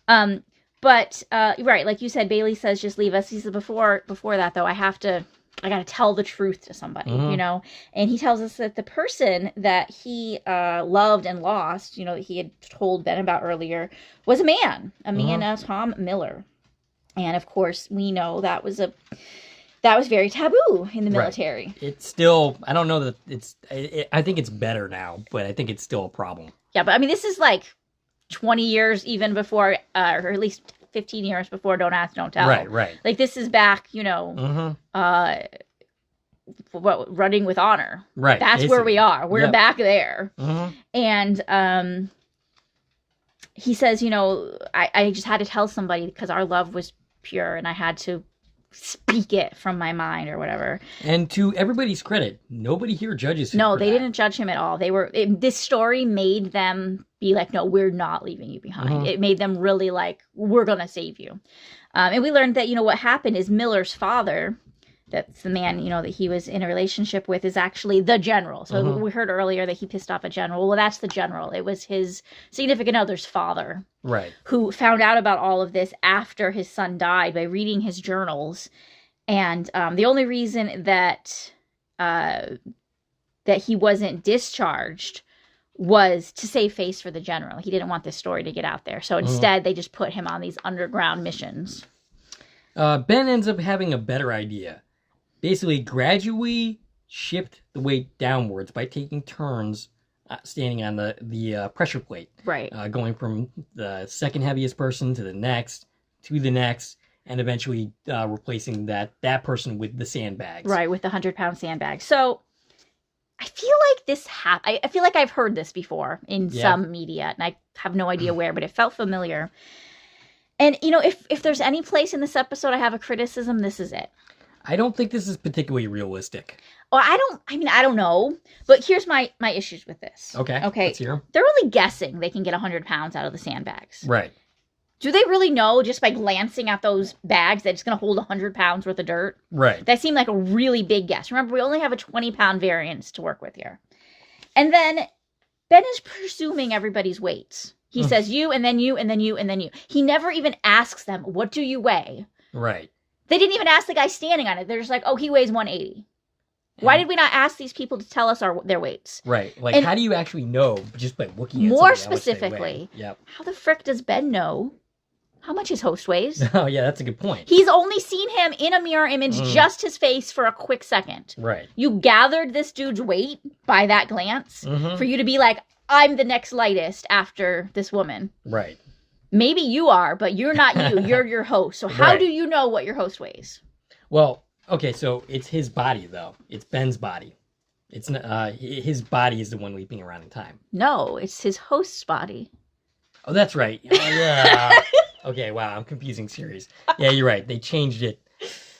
Speaker 2: But, right, like you said, Bailey says, just leave us. He said, before that, though, I got to tell the truth to somebody, And he tells us that the person that he loved and lost, that he had told Ben about earlier, was a man, Tom Miller. And, of course, we know that was very taboo in the military.
Speaker 1: Right. It's still, I don't know that I think it's better now, but I think it's still a problem.
Speaker 2: Yeah, but, this is 20 years even before, or at least 15 years before Don't Ask, Don't Tell.
Speaker 1: Right.
Speaker 2: This is back, running with honor.
Speaker 1: Right.
Speaker 2: That's basically where we are. We're back there. And he says, I just had to tell somebody because our love was pure and I had to speak it from my mind or whatever.
Speaker 1: And to everybody's credit, nobody here judges him.
Speaker 2: No, they didn't judge him at all. This story made them be like, no, we're not leaving you behind. It made them really like, we're going to save you. And we learned that, what happened is Miller's father, that's the man, that he was in a relationship with, is actually the general. So we heard earlier that he pissed off a general. Well, that's the general. It was his significant other's father.
Speaker 1: Right. Who
Speaker 2: found out about all of this after his son died by reading his journals. And the only reason that he wasn't discharged was to save face for the general. He didn't want this story to get out there. So instead, they just put him on these underground missions.
Speaker 1: Ben ends up having a better idea. Basically, gradually shift the weight downwards by taking turns standing on the pressure plate.
Speaker 2: Right.
Speaker 1: Going from the second heaviest person to the next, and eventually replacing that person with the sandbags.
Speaker 2: Right, with the 100-pound sandbag. So I feel like this I feel like I've heard this before in some media, and I have no idea where, but it felt familiar. And, if there's any place in this episode I have a criticism, this is it.
Speaker 1: I don't think this is particularly realistic.
Speaker 2: Well, I don't know. But here's my issues with this.
Speaker 1: Okay. Let's hear 'em.
Speaker 2: They're only guessing they can get 100 pounds out of the sandbags.
Speaker 1: Right.
Speaker 2: Do they really know just by glancing at those bags that it's going to hold 100 pounds worth of dirt?
Speaker 1: Right.
Speaker 2: That seemed like a really big guess. Remember, we only have a 20-pound variance to work with here. And then Ben is presuming everybody's weights. He says you, and then you, and then you, and then you. He never even asks them, what do you weigh?
Speaker 1: Right.
Speaker 2: They didn't even ask the guy standing on it. They're just like, oh, he weighs 180. Why did we not ask these people to tell us their weights?
Speaker 1: Right. Like, how do you actually know just by looking at
Speaker 2: more specifically?
Speaker 1: Yep.
Speaker 2: How the frick does Ben know how much his host weighs?
Speaker 1: Oh, yeah, that's a good point.
Speaker 2: He's only seen him in a mirror image, just his face for a quick second.
Speaker 1: Right.
Speaker 2: You gathered this dude's weight by that glance for you to be like, I'm the next lightest after this woman.
Speaker 1: Right.
Speaker 2: Maybe you are, but you're not you. You're your host. So how do you know what your host weighs?
Speaker 1: Well, okay, so it's his body, though. It's Ben's body. It's his body is the one leaping around in time.
Speaker 2: No, it's his host's body.
Speaker 1: Oh, that's right. Yeah. Okay, wow, I'm confusing series. Yeah, you're right. They changed it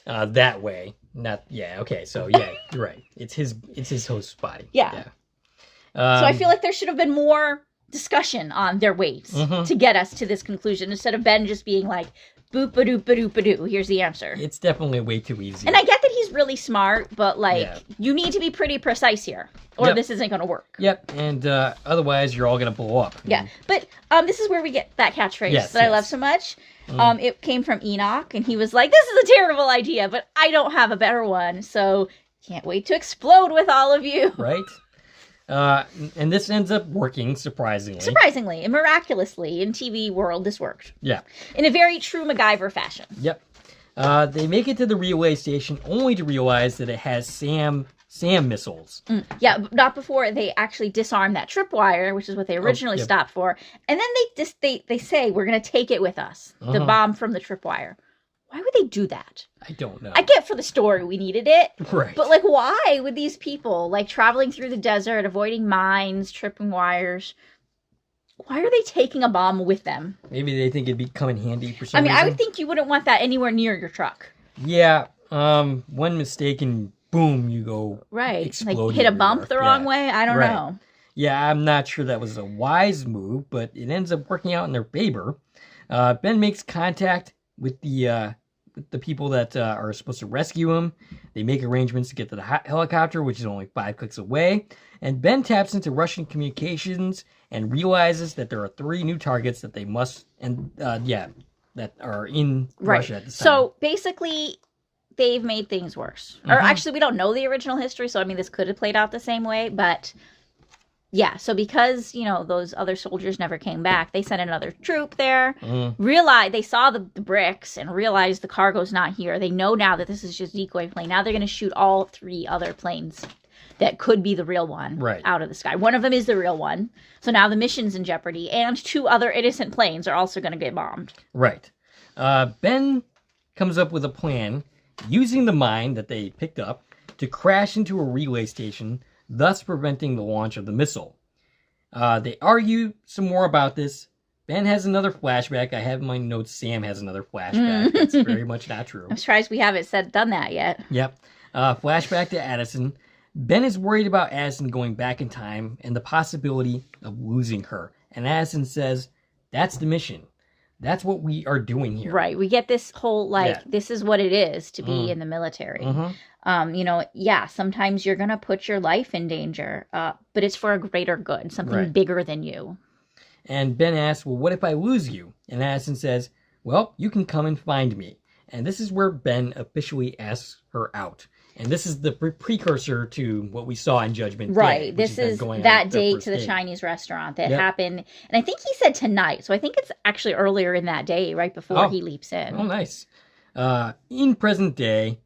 Speaker 1: that way. Okay, so yeah, you're right. It's his host's body.
Speaker 2: Yeah. So I feel like there should have been more discussion on their weights to get us to this conclusion instead of Ben just being like, boop-a-doop-a-doop-a-doo, here's the answer.
Speaker 1: It's definitely way too easy.
Speaker 2: And I get that he's really smart, but you need to be pretty precise here or this isn't going to work.
Speaker 1: Yep, and otherwise you're all going to blow up.
Speaker 2: Yeah, but this is where we get that catchphrase that I love so much. It came from Enoch, and he was like, this is a terrible idea, but I don't have a better one, so can't wait to explode with all of you.
Speaker 1: Right? And this ends up working, surprisingly.
Speaker 2: Surprisingly and miraculously, in TV world, this worked.
Speaker 1: Yeah.
Speaker 2: In a very true MacGyver fashion.
Speaker 1: Yep. They make it to the relay station only to realize that it has SAM missiles.
Speaker 2: Yeah, not before they actually disarm that tripwire, which is what they originally stopped for. And then they say, we're going to take it with us, the bomb from the tripwire. Why would they do that?
Speaker 1: I don't know.
Speaker 2: I get for the story we needed it.
Speaker 1: Right.
Speaker 2: But, why would these people, traveling through the desert, avoiding mines, tripping wires, why are they taking a bomb with them?
Speaker 1: Maybe they think it'd be come in handy for some reason.
Speaker 2: I would think you wouldn't want that anywhere near your truck.
Speaker 1: Yeah. One mistake and boom, you go exploding
Speaker 2: hit a bump the wrong way? I don't know.
Speaker 1: Yeah, I'm not sure that was a wise move, but it ends up working out in their favor. Ben makes contact with the people that are supposed to rescue him. They make arrangements to get to the helicopter, which is only 5 clicks away. And Ben taps into Russian communications and realizes that there are 3 new targets that they must, that are in Russia at this time.
Speaker 2: So basically, they've made things worse. Or actually, we don't know the original history, so this could have played out the same way, but yeah, so because, those other soldiers never came back, they sent another troop there, realized, they saw the bricks and realized the cargo's not here. They know now that this is just decoy plane. Now they're going to shoot all 3 other planes that could be the real one out of the sky. One of them is the real one. So now the mission's in jeopardy, and 2 other innocent planes are also going to get bombed.
Speaker 1: Right. Ben comes up with a plan using the mine that they picked up to crash into a relay station, thus preventing the launch of the missile. They argue some more about this, Ben has another flashback. I have in my notes Sam has another flashback. That's very much not true.
Speaker 2: I'm surprised we haven't done that yet.
Speaker 1: Yep. Flashback to Addison. Ben is worried about Addison going back in time and the possibility of losing her. And Addison says, that's the mission. That's what we are doing here.
Speaker 2: Right. We get this whole, this is what it is to be in the military. Sometimes you're going to put your life in danger, but it's for a greater good, something bigger than you.
Speaker 1: And Ben asks, well, what if I lose you? And Addison says, well, you can come and find me. And this is where Ben officially asks her out. And this is the precursor to what we saw in Judgment Day.
Speaker 2: Right. This is that date to the Chinese restaurant that happened. And I think he said tonight. So I think it's actually earlier in that day, right before he leaps in.
Speaker 1: Oh, nice. In present day,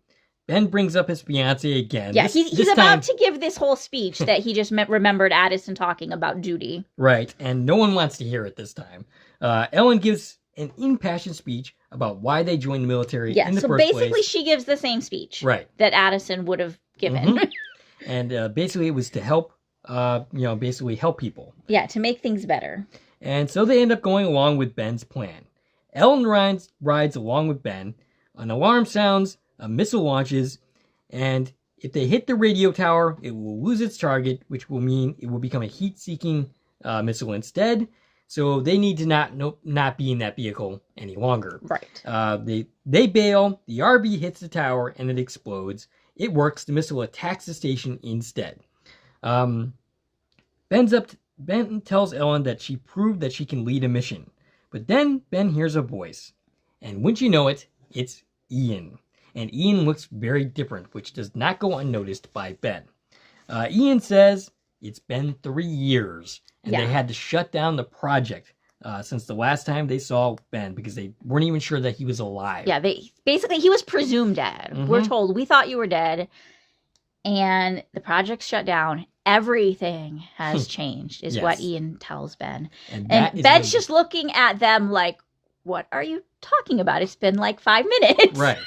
Speaker 1: Ben brings up his fiancée again.
Speaker 2: Yeah, he's about to give this whole speech that he just remembered Addison talking about duty.
Speaker 1: Right, and no one wants to hear it this time. Ellen gives an impassioned speech about why they joined the military in the first place.
Speaker 2: So basically she gives the same speech that Addison would have given.
Speaker 1: Mm-hmm. And basically it was to help, help people.
Speaker 2: Yeah, to make things better.
Speaker 1: And so they end up going along with Ben's plan. Ellen rides along with Ben. An alarm sounds. A missile launches, and if they hit the radio tower, it will lose its target, which will mean it will become a heat-seeking missile instead. So they need to not be in that vehicle any longer.
Speaker 2: Right.
Speaker 1: They bail. The RB hits the tower, and it explodes. It works. The missile attacks the station instead. Ben tells Ellen that she proved that she can lead a mission, but then Ben hears a voice, and wouldn't you know it, it's Ian. And Ian looks very different, which does not go unnoticed by Ben. Ian says it's been 3 years, and they had to shut down the project since the last time they saw Ben because they weren't even sure that he was alive.
Speaker 2: Yeah, he was presumed dead. Mm-hmm. We're told, we thought you were dead, and the project's shut down. Everything has changed, is what Ian tells Ben. And Ben's just looking at them like, what are you talking about? It's been like 5 minutes.
Speaker 1: Right.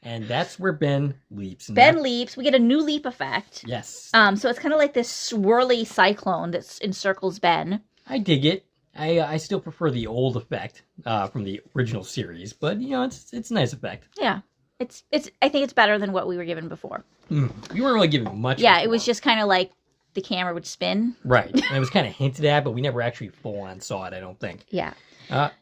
Speaker 1: And that's where Ben leaps.
Speaker 2: Ben leaps. We get a new leap effect.
Speaker 1: Yes.
Speaker 2: So it's kind of like this swirly cyclone that encircles Ben.
Speaker 1: I dig it. I still prefer the old effect from the original series, but it's a nice effect.
Speaker 2: Yeah. I think it's better than what we were given before.
Speaker 1: You weren't really given much.
Speaker 2: Yeah,
Speaker 1: before.
Speaker 2: It was just kind of like the camera would spin.
Speaker 1: Right. And it was kind of hinted at, but we never actually full on saw it, I don't think.
Speaker 2: Yeah.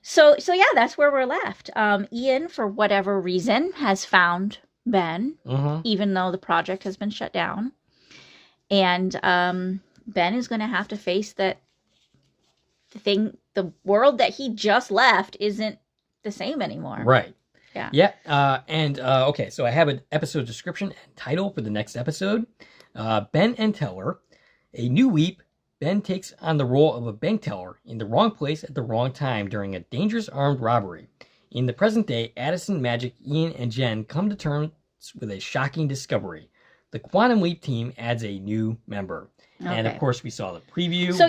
Speaker 2: So yeah, that's where we're left. Ian, for whatever reason, has found Ben, even though the project has been shut down. And Ben is going to have to face that the world that he just left isn't the same anymore.
Speaker 1: Right.
Speaker 2: Yeah.
Speaker 1: Yeah. Okay, so I have an episode description and title for the next episode. Ben and Teller, a new leap. Ben takes on the role of a bank teller in the wrong place at the wrong time during a dangerous armed robbery. In the present day, Addison, Magic, Ian, and Jen come to terms with a shocking discovery. The Quantum Leap team adds a new member. Okay. And of course, we saw the preview.
Speaker 2: So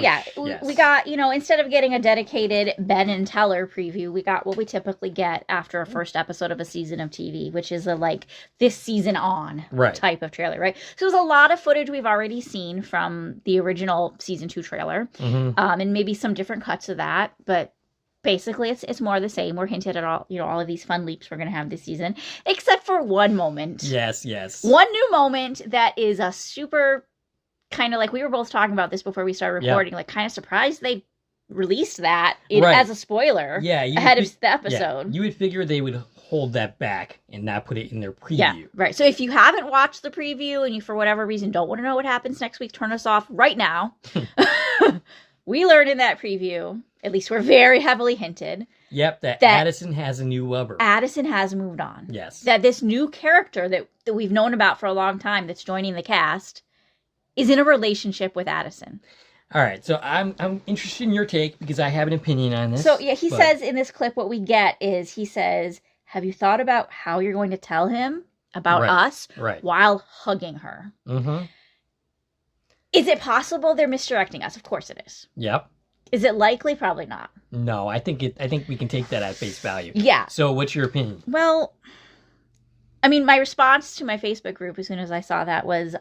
Speaker 2: we got, instead of getting a dedicated Ben and Teller preview, we got what we typically get after a first episode of a season of TV, which is a this season on type of trailer, right? So there's a lot of footage we've already seen from the original season 2 trailer, and maybe some different cuts of that, but basically it's more the same. We're hinted at all of these fun leaps we're going to have this season, except for one moment.
Speaker 1: Yes.
Speaker 2: One new moment that is a super kind of we were both talking about this before we started recording, kind of surprised they released that as a spoiler ahead of the episode.
Speaker 1: You would figure they would hold that back and not put it in their preview.
Speaker 2: Yeah, right. So if you haven't watched the preview and you, for whatever reason, don't want to know what happens next week, turn us off right now. We learned in that preview, at least we're very heavily hinted.
Speaker 1: Yep, that Addison has a new lover.
Speaker 2: Addison has moved on.
Speaker 1: Yes.
Speaker 2: That this new character that we've known about for a long time that's joining the cast is in a relationship with Addison.
Speaker 1: All right, so I'm interested in your take because I have an opinion on this.
Speaker 2: So, he says in this clip what we get is he says, have you thought about how you're going to tell him about us while hugging her? Mm-hmm. Is it possible they're misdirecting us? Of course it is.
Speaker 1: Yep.
Speaker 2: Is it likely? Probably not.
Speaker 1: No, I think we can take that at face value.
Speaker 2: Yeah.
Speaker 1: So what's your opinion?
Speaker 2: Well, I mean, my response to my Facebook group as soon as I saw that was,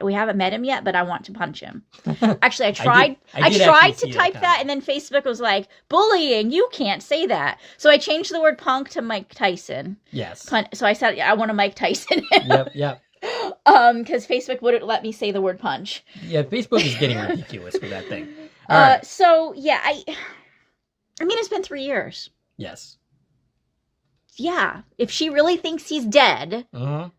Speaker 2: we haven't met him yet, but I want to punch him. Actually, I tried to type that, and then Facebook was like, bullying, you can't say that. So I changed the word punk to Mike Tyson.
Speaker 1: Yes.
Speaker 2: So I said, I want to Mike Tyson him.
Speaker 1: Yep.
Speaker 2: Because Facebook wouldn't let me say the word punch.
Speaker 1: Yeah, Facebook is getting ridiculous with that thing.
Speaker 2: So, yeah, I mean, it's been 3 years.
Speaker 1: Yes.
Speaker 2: Yeah, if she really thinks he's dead, I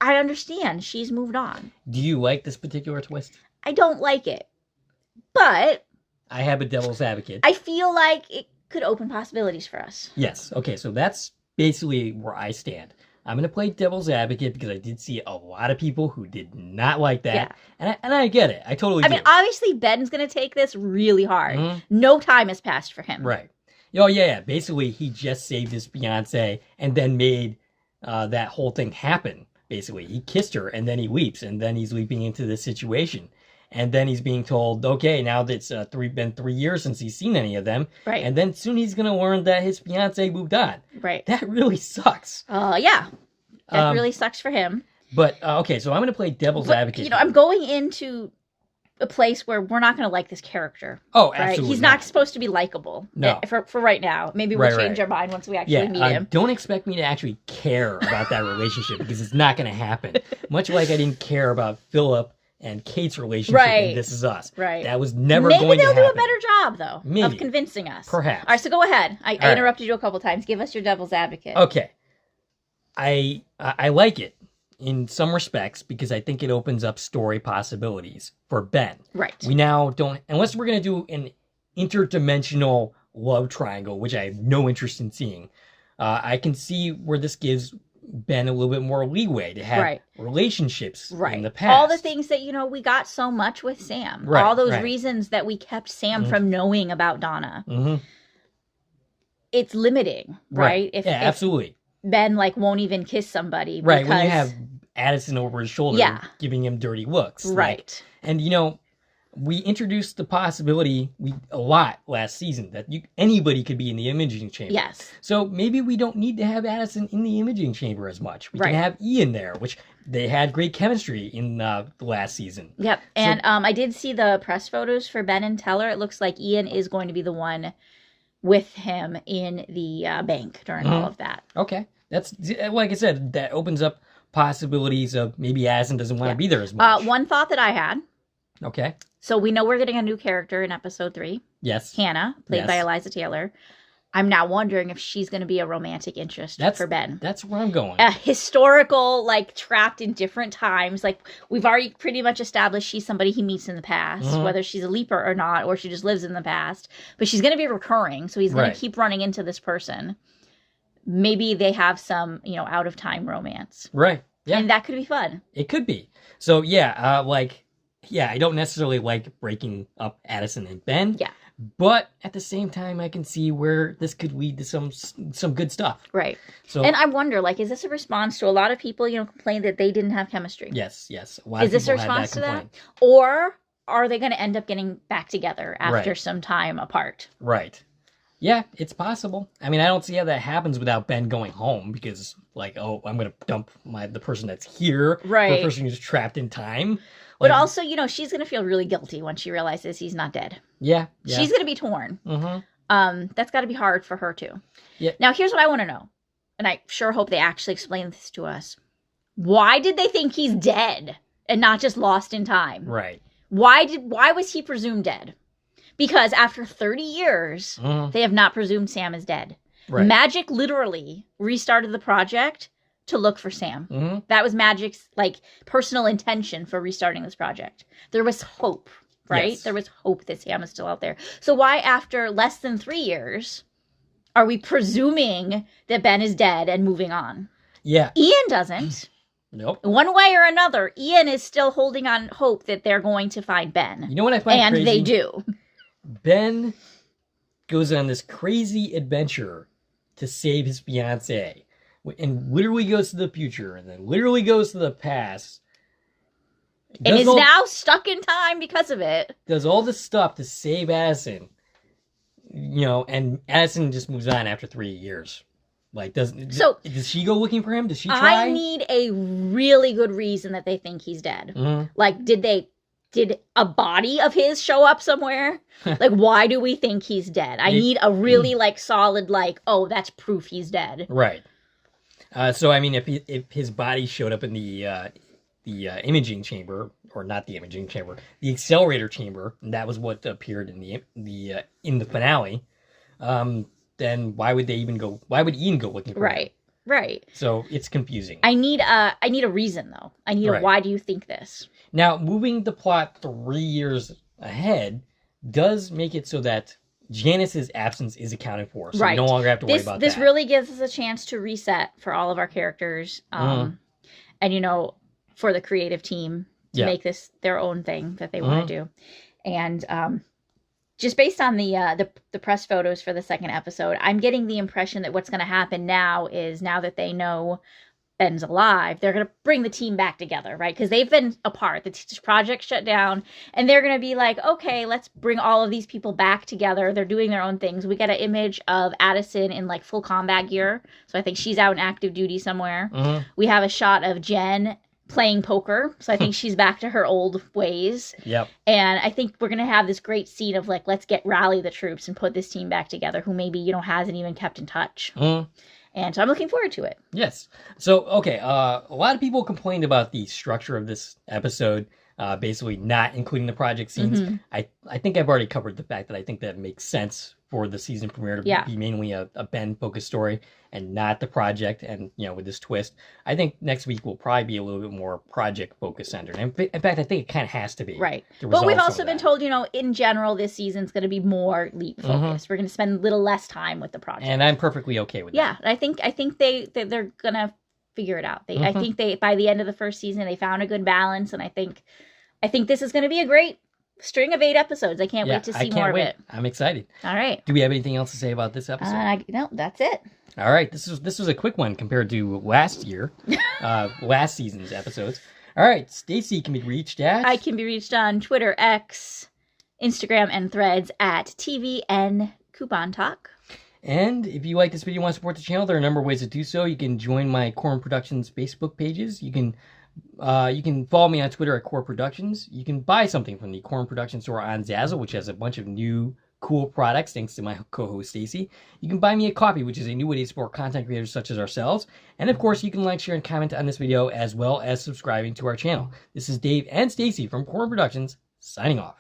Speaker 2: understand. She's moved on.
Speaker 1: Do you like this particular twist?
Speaker 2: I don't like it. But
Speaker 1: I have a devil's advocate.
Speaker 2: I feel like it could open possibilities for us.
Speaker 1: Yes. Okay, so that's basically where I stand. I'm going to play devil's advocate because I did see a lot of people who did not like that. Yeah. And I get it. I totally do.
Speaker 2: I mean, obviously, Ben's going to take this really hard. No time has passed for him.
Speaker 1: Right. Oh, yeah. Basically, he just saved his fiancée and then made that whole thing happen, basically. He kissed her, and then he leaps, and then he's leaping into this situation. And then he's being told, okay, now that it's been 3 years since he's seen any of them.
Speaker 2: Right.
Speaker 1: And then soon he's going to learn that his fiancée moved on.
Speaker 2: Right.
Speaker 1: That really sucks.
Speaker 2: Yeah. That really sucks for him.
Speaker 1: But, okay, so I'm going to play devil's advocate.
Speaker 2: You know, I'm going into a place where we're not going to like this character.
Speaker 1: Oh, absolutely.
Speaker 2: Right? He's not supposed to be likable.
Speaker 1: No.
Speaker 2: For right now. Maybe we'll change our mind once we actually meet him.
Speaker 1: Don't expect me to actually care about that relationship because it's not going to happen. Much like I didn't care about Philip and Kate's relationship in This Is Us.
Speaker 2: Right.
Speaker 1: That was never going to happen.
Speaker 2: Maybe they'll do a better job, though, of convincing us.
Speaker 1: Perhaps.
Speaker 2: All right, so go ahead. I interrupted you a couple times. Give us your devil's advocate.
Speaker 1: Okay. I like it in some respects because I think it opens up story possibilities for Ben.
Speaker 2: Right.
Speaker 1: We now don't, unless we're going to do an interdimensional love triangle, which I have no interest in seeing. I can see where this gives Ben a little bit more leeway to have relationships in the past.
Speaker 2: All the things that, we got so much with Sam. Right, all those reasons that we kept Sam from knowing about Donna. It's limiting, right? If
Speaker 1: absolutely.
Speaker 2: Ben, won't even kiss somebody.
Speaker 1: Right, when you have Addison over his shoulder giving him dirty looks.
Speaker 2: Right.
Speaker 1: And, we introduced the possibility a lot last season that anybody could be in the imaging chamber.
Speaker 2: Yes.
Speaker 1: So maybe we don't need to have Addison in the imaging chamber as much. We can have Ian there, which they had great chemistry in the last season.
Speaker 2: Yep. And I did see the press photos for Ben and Teller. It looks like Ian is going to be the one with him in the bank during all of that.
Speaker 1: Okay. That's, like I said, that opens up possibilities of maybe Addison doesn't want to be there as much.
Speaker 2: One thought that I had.
Speaker 1: Okay.
Speaker 2: So we know we're getting a new character in episode 3.
Speaker 1: Yes.
Speaker 2: Hannah, played by Eliza Taylor. I'm now wondering if she's going to be a romantic interest for Ben.
Speaker 1: That's where I'm going.
Speaker 2: A historical, trapped in different times. We've already pretty much established she's somebody he meets in the past, whether she's a leaper or not, or she just lives in the past. But she's going to be recurring, so he's going to keep running into this person. Maybe they have some, out-of-time romance.
Speaker 1: Right. Yeah.
Speaker 2: And that could be fun.
Speaker 1: It could be. So, I don't necessarily like breaking up Addison and Ben.
Speaker 2: Yeah.
Speaker 1: But at the same time, I can see where this could lead to some good stuff.
Speaker 2: Right. So, and I wonder, is this a response to a lot of people, complain that they didn't have chemistry?
Speaker 1: Yes.
Speaker 2: Is this a response to that? Or are they going to end up getting back together after some time apart?
Speaker 1: Right. Yeah, it's possible. I mean, I don't see how that happens without Ben going home because, I'm going to dump the person that's here.
Speaker 2: Right.
Speaker 1: The person who's trapped in time.
Speaker 2: But also, she's going to feel really guilty when she realizes he's not dead.
Speaker 1: Yeah.
Speaker 2: She's going to be torn. That's got to be hard for her, too.
Speaker 1: Yeah.
Speaker 2: Now, here's what I want to know. And I sure hope they actually explain this to us. Why did they think he's dead and not just lost in time?
Speaker 1: Right.
Speaker 2: Why was he presumed dead? Because after 30 years, they have not presumed Sam is dead. Right. Magic literally restarted the project to look for Sam. That was Magic's personal intention for restarting this project. There was hope, right? Yes. There was hope that Sam is still out there. So why after less than 3 years are we presuming that Ben is dead and moving on?
Speaker 1: Yeah.
Speaker 2: Ian doesn't.
Speaker 1: Nope.
Speaker 2: One way or another, Ian is still holding on hope that they're going to find Ben.
Speaker 1: You know what I find crazy?
Speaker 2: And they do.
Speaker 1: Ben goes on this crazy adventure to save his fiancée and literally goes to the future and then literally goes to the past.
Speaker 2: And is now stuck in time because of it.
Speaker 1: Does all this stuff to save Addison, and Addison just moves on after 3 years. Like, does she go looking for him? Does she try?
Speaker 2: I need a really good reason that they think he's dead.
Speaker 1: Mm-hmm.
Speaker 2: Like, did a body of his show up somewhere? Like, why do we think he's dead? I need a really, like, solid, like, oh, that's proof he's dead.
Speaker 1: Right. So, I mean, if his body showed up in the imaging chamber, or not the imaging chamber, the accelerator chamber, and that was what appeared in the finale, then why would Ian go looking for him?
Speaker 2: Right.
Speaker 1: So it's confusing.
Speaker 2: I need a reason, though. I need a why do you think this?
Speaker 1: Now, moving the plot 3 years ahead does make it so that Janice's absence is accounted for. So you no longer have to worry about that.
Speaker 2: This really gives us a chance to reset for all of our characters. And, for the creative team to make this their own thing that they want to do. And just based on the press photos for the second episode, I'm getting the impression that what's going to happen now is, now that they know Ben's alive, they're going to bring the team back together, right? Because they've been apart. The project shut down, and they're going to be like, okay, let's bring all of these people back together. They're doing their own things. We get an image of Addison in like full combat gear. So I think she's out in active duty somewhere. We have a shot of Jen playing poker. So I think she's back to her old ways.
Speaker 1: Yep.
Speaker 2: And I think we're going to have this great scene of like, let's rally the troops and put this team back together who maybe, hasn't even kept in touch. And so I'm looking forward to it.
Speaker 1: Yes. So, okay. A lot of people complained about the structure of this episode, basically not including the project scenes. I think I've already covered the fact that I think that makes sense for the season premiere to be mainly a Ben-focused story and not the project. And, with this twist, I think next week will probably be a little bit more project-focused centered. And in fact, I think it kind of has to be.
Speaker 2: Right. But we've also been told, in general, this season's going to be more Leap-focused. We're going to spend a little less time with the project. And I'm perfectly okay with that. Yeah. I think they're going to figure it out. I think by the end of the first season, they found a good balance. And I think this is going to be a great string of 8 episodes. I can't wait to see more of it. I'm excited. All right. Do we have anything else to say about this episode? No, that's it. All right. This was a quick one compared to last season's episodes. All right. Stacie can be reached at... I can be reached on Twitter, X, Instagram, and Threads at TVN Coupon Talk. And if you like this video and want to support the channel, there are a number of ways to do so. You can join my Corn Productions Facebook pages. You can follow me on Twitter at Core Productions. You can buy something from the Corn Productions store on Zazzle, which has a bunch of new cool products thanks to my co-host Stacie. You can buy me a coffee, which is a new way to support content creators such as ourselves. And of course, you can like, share, and comment on this video as well as subscribing to our channel. This is Dave and Stacie from Corn Productions signing off.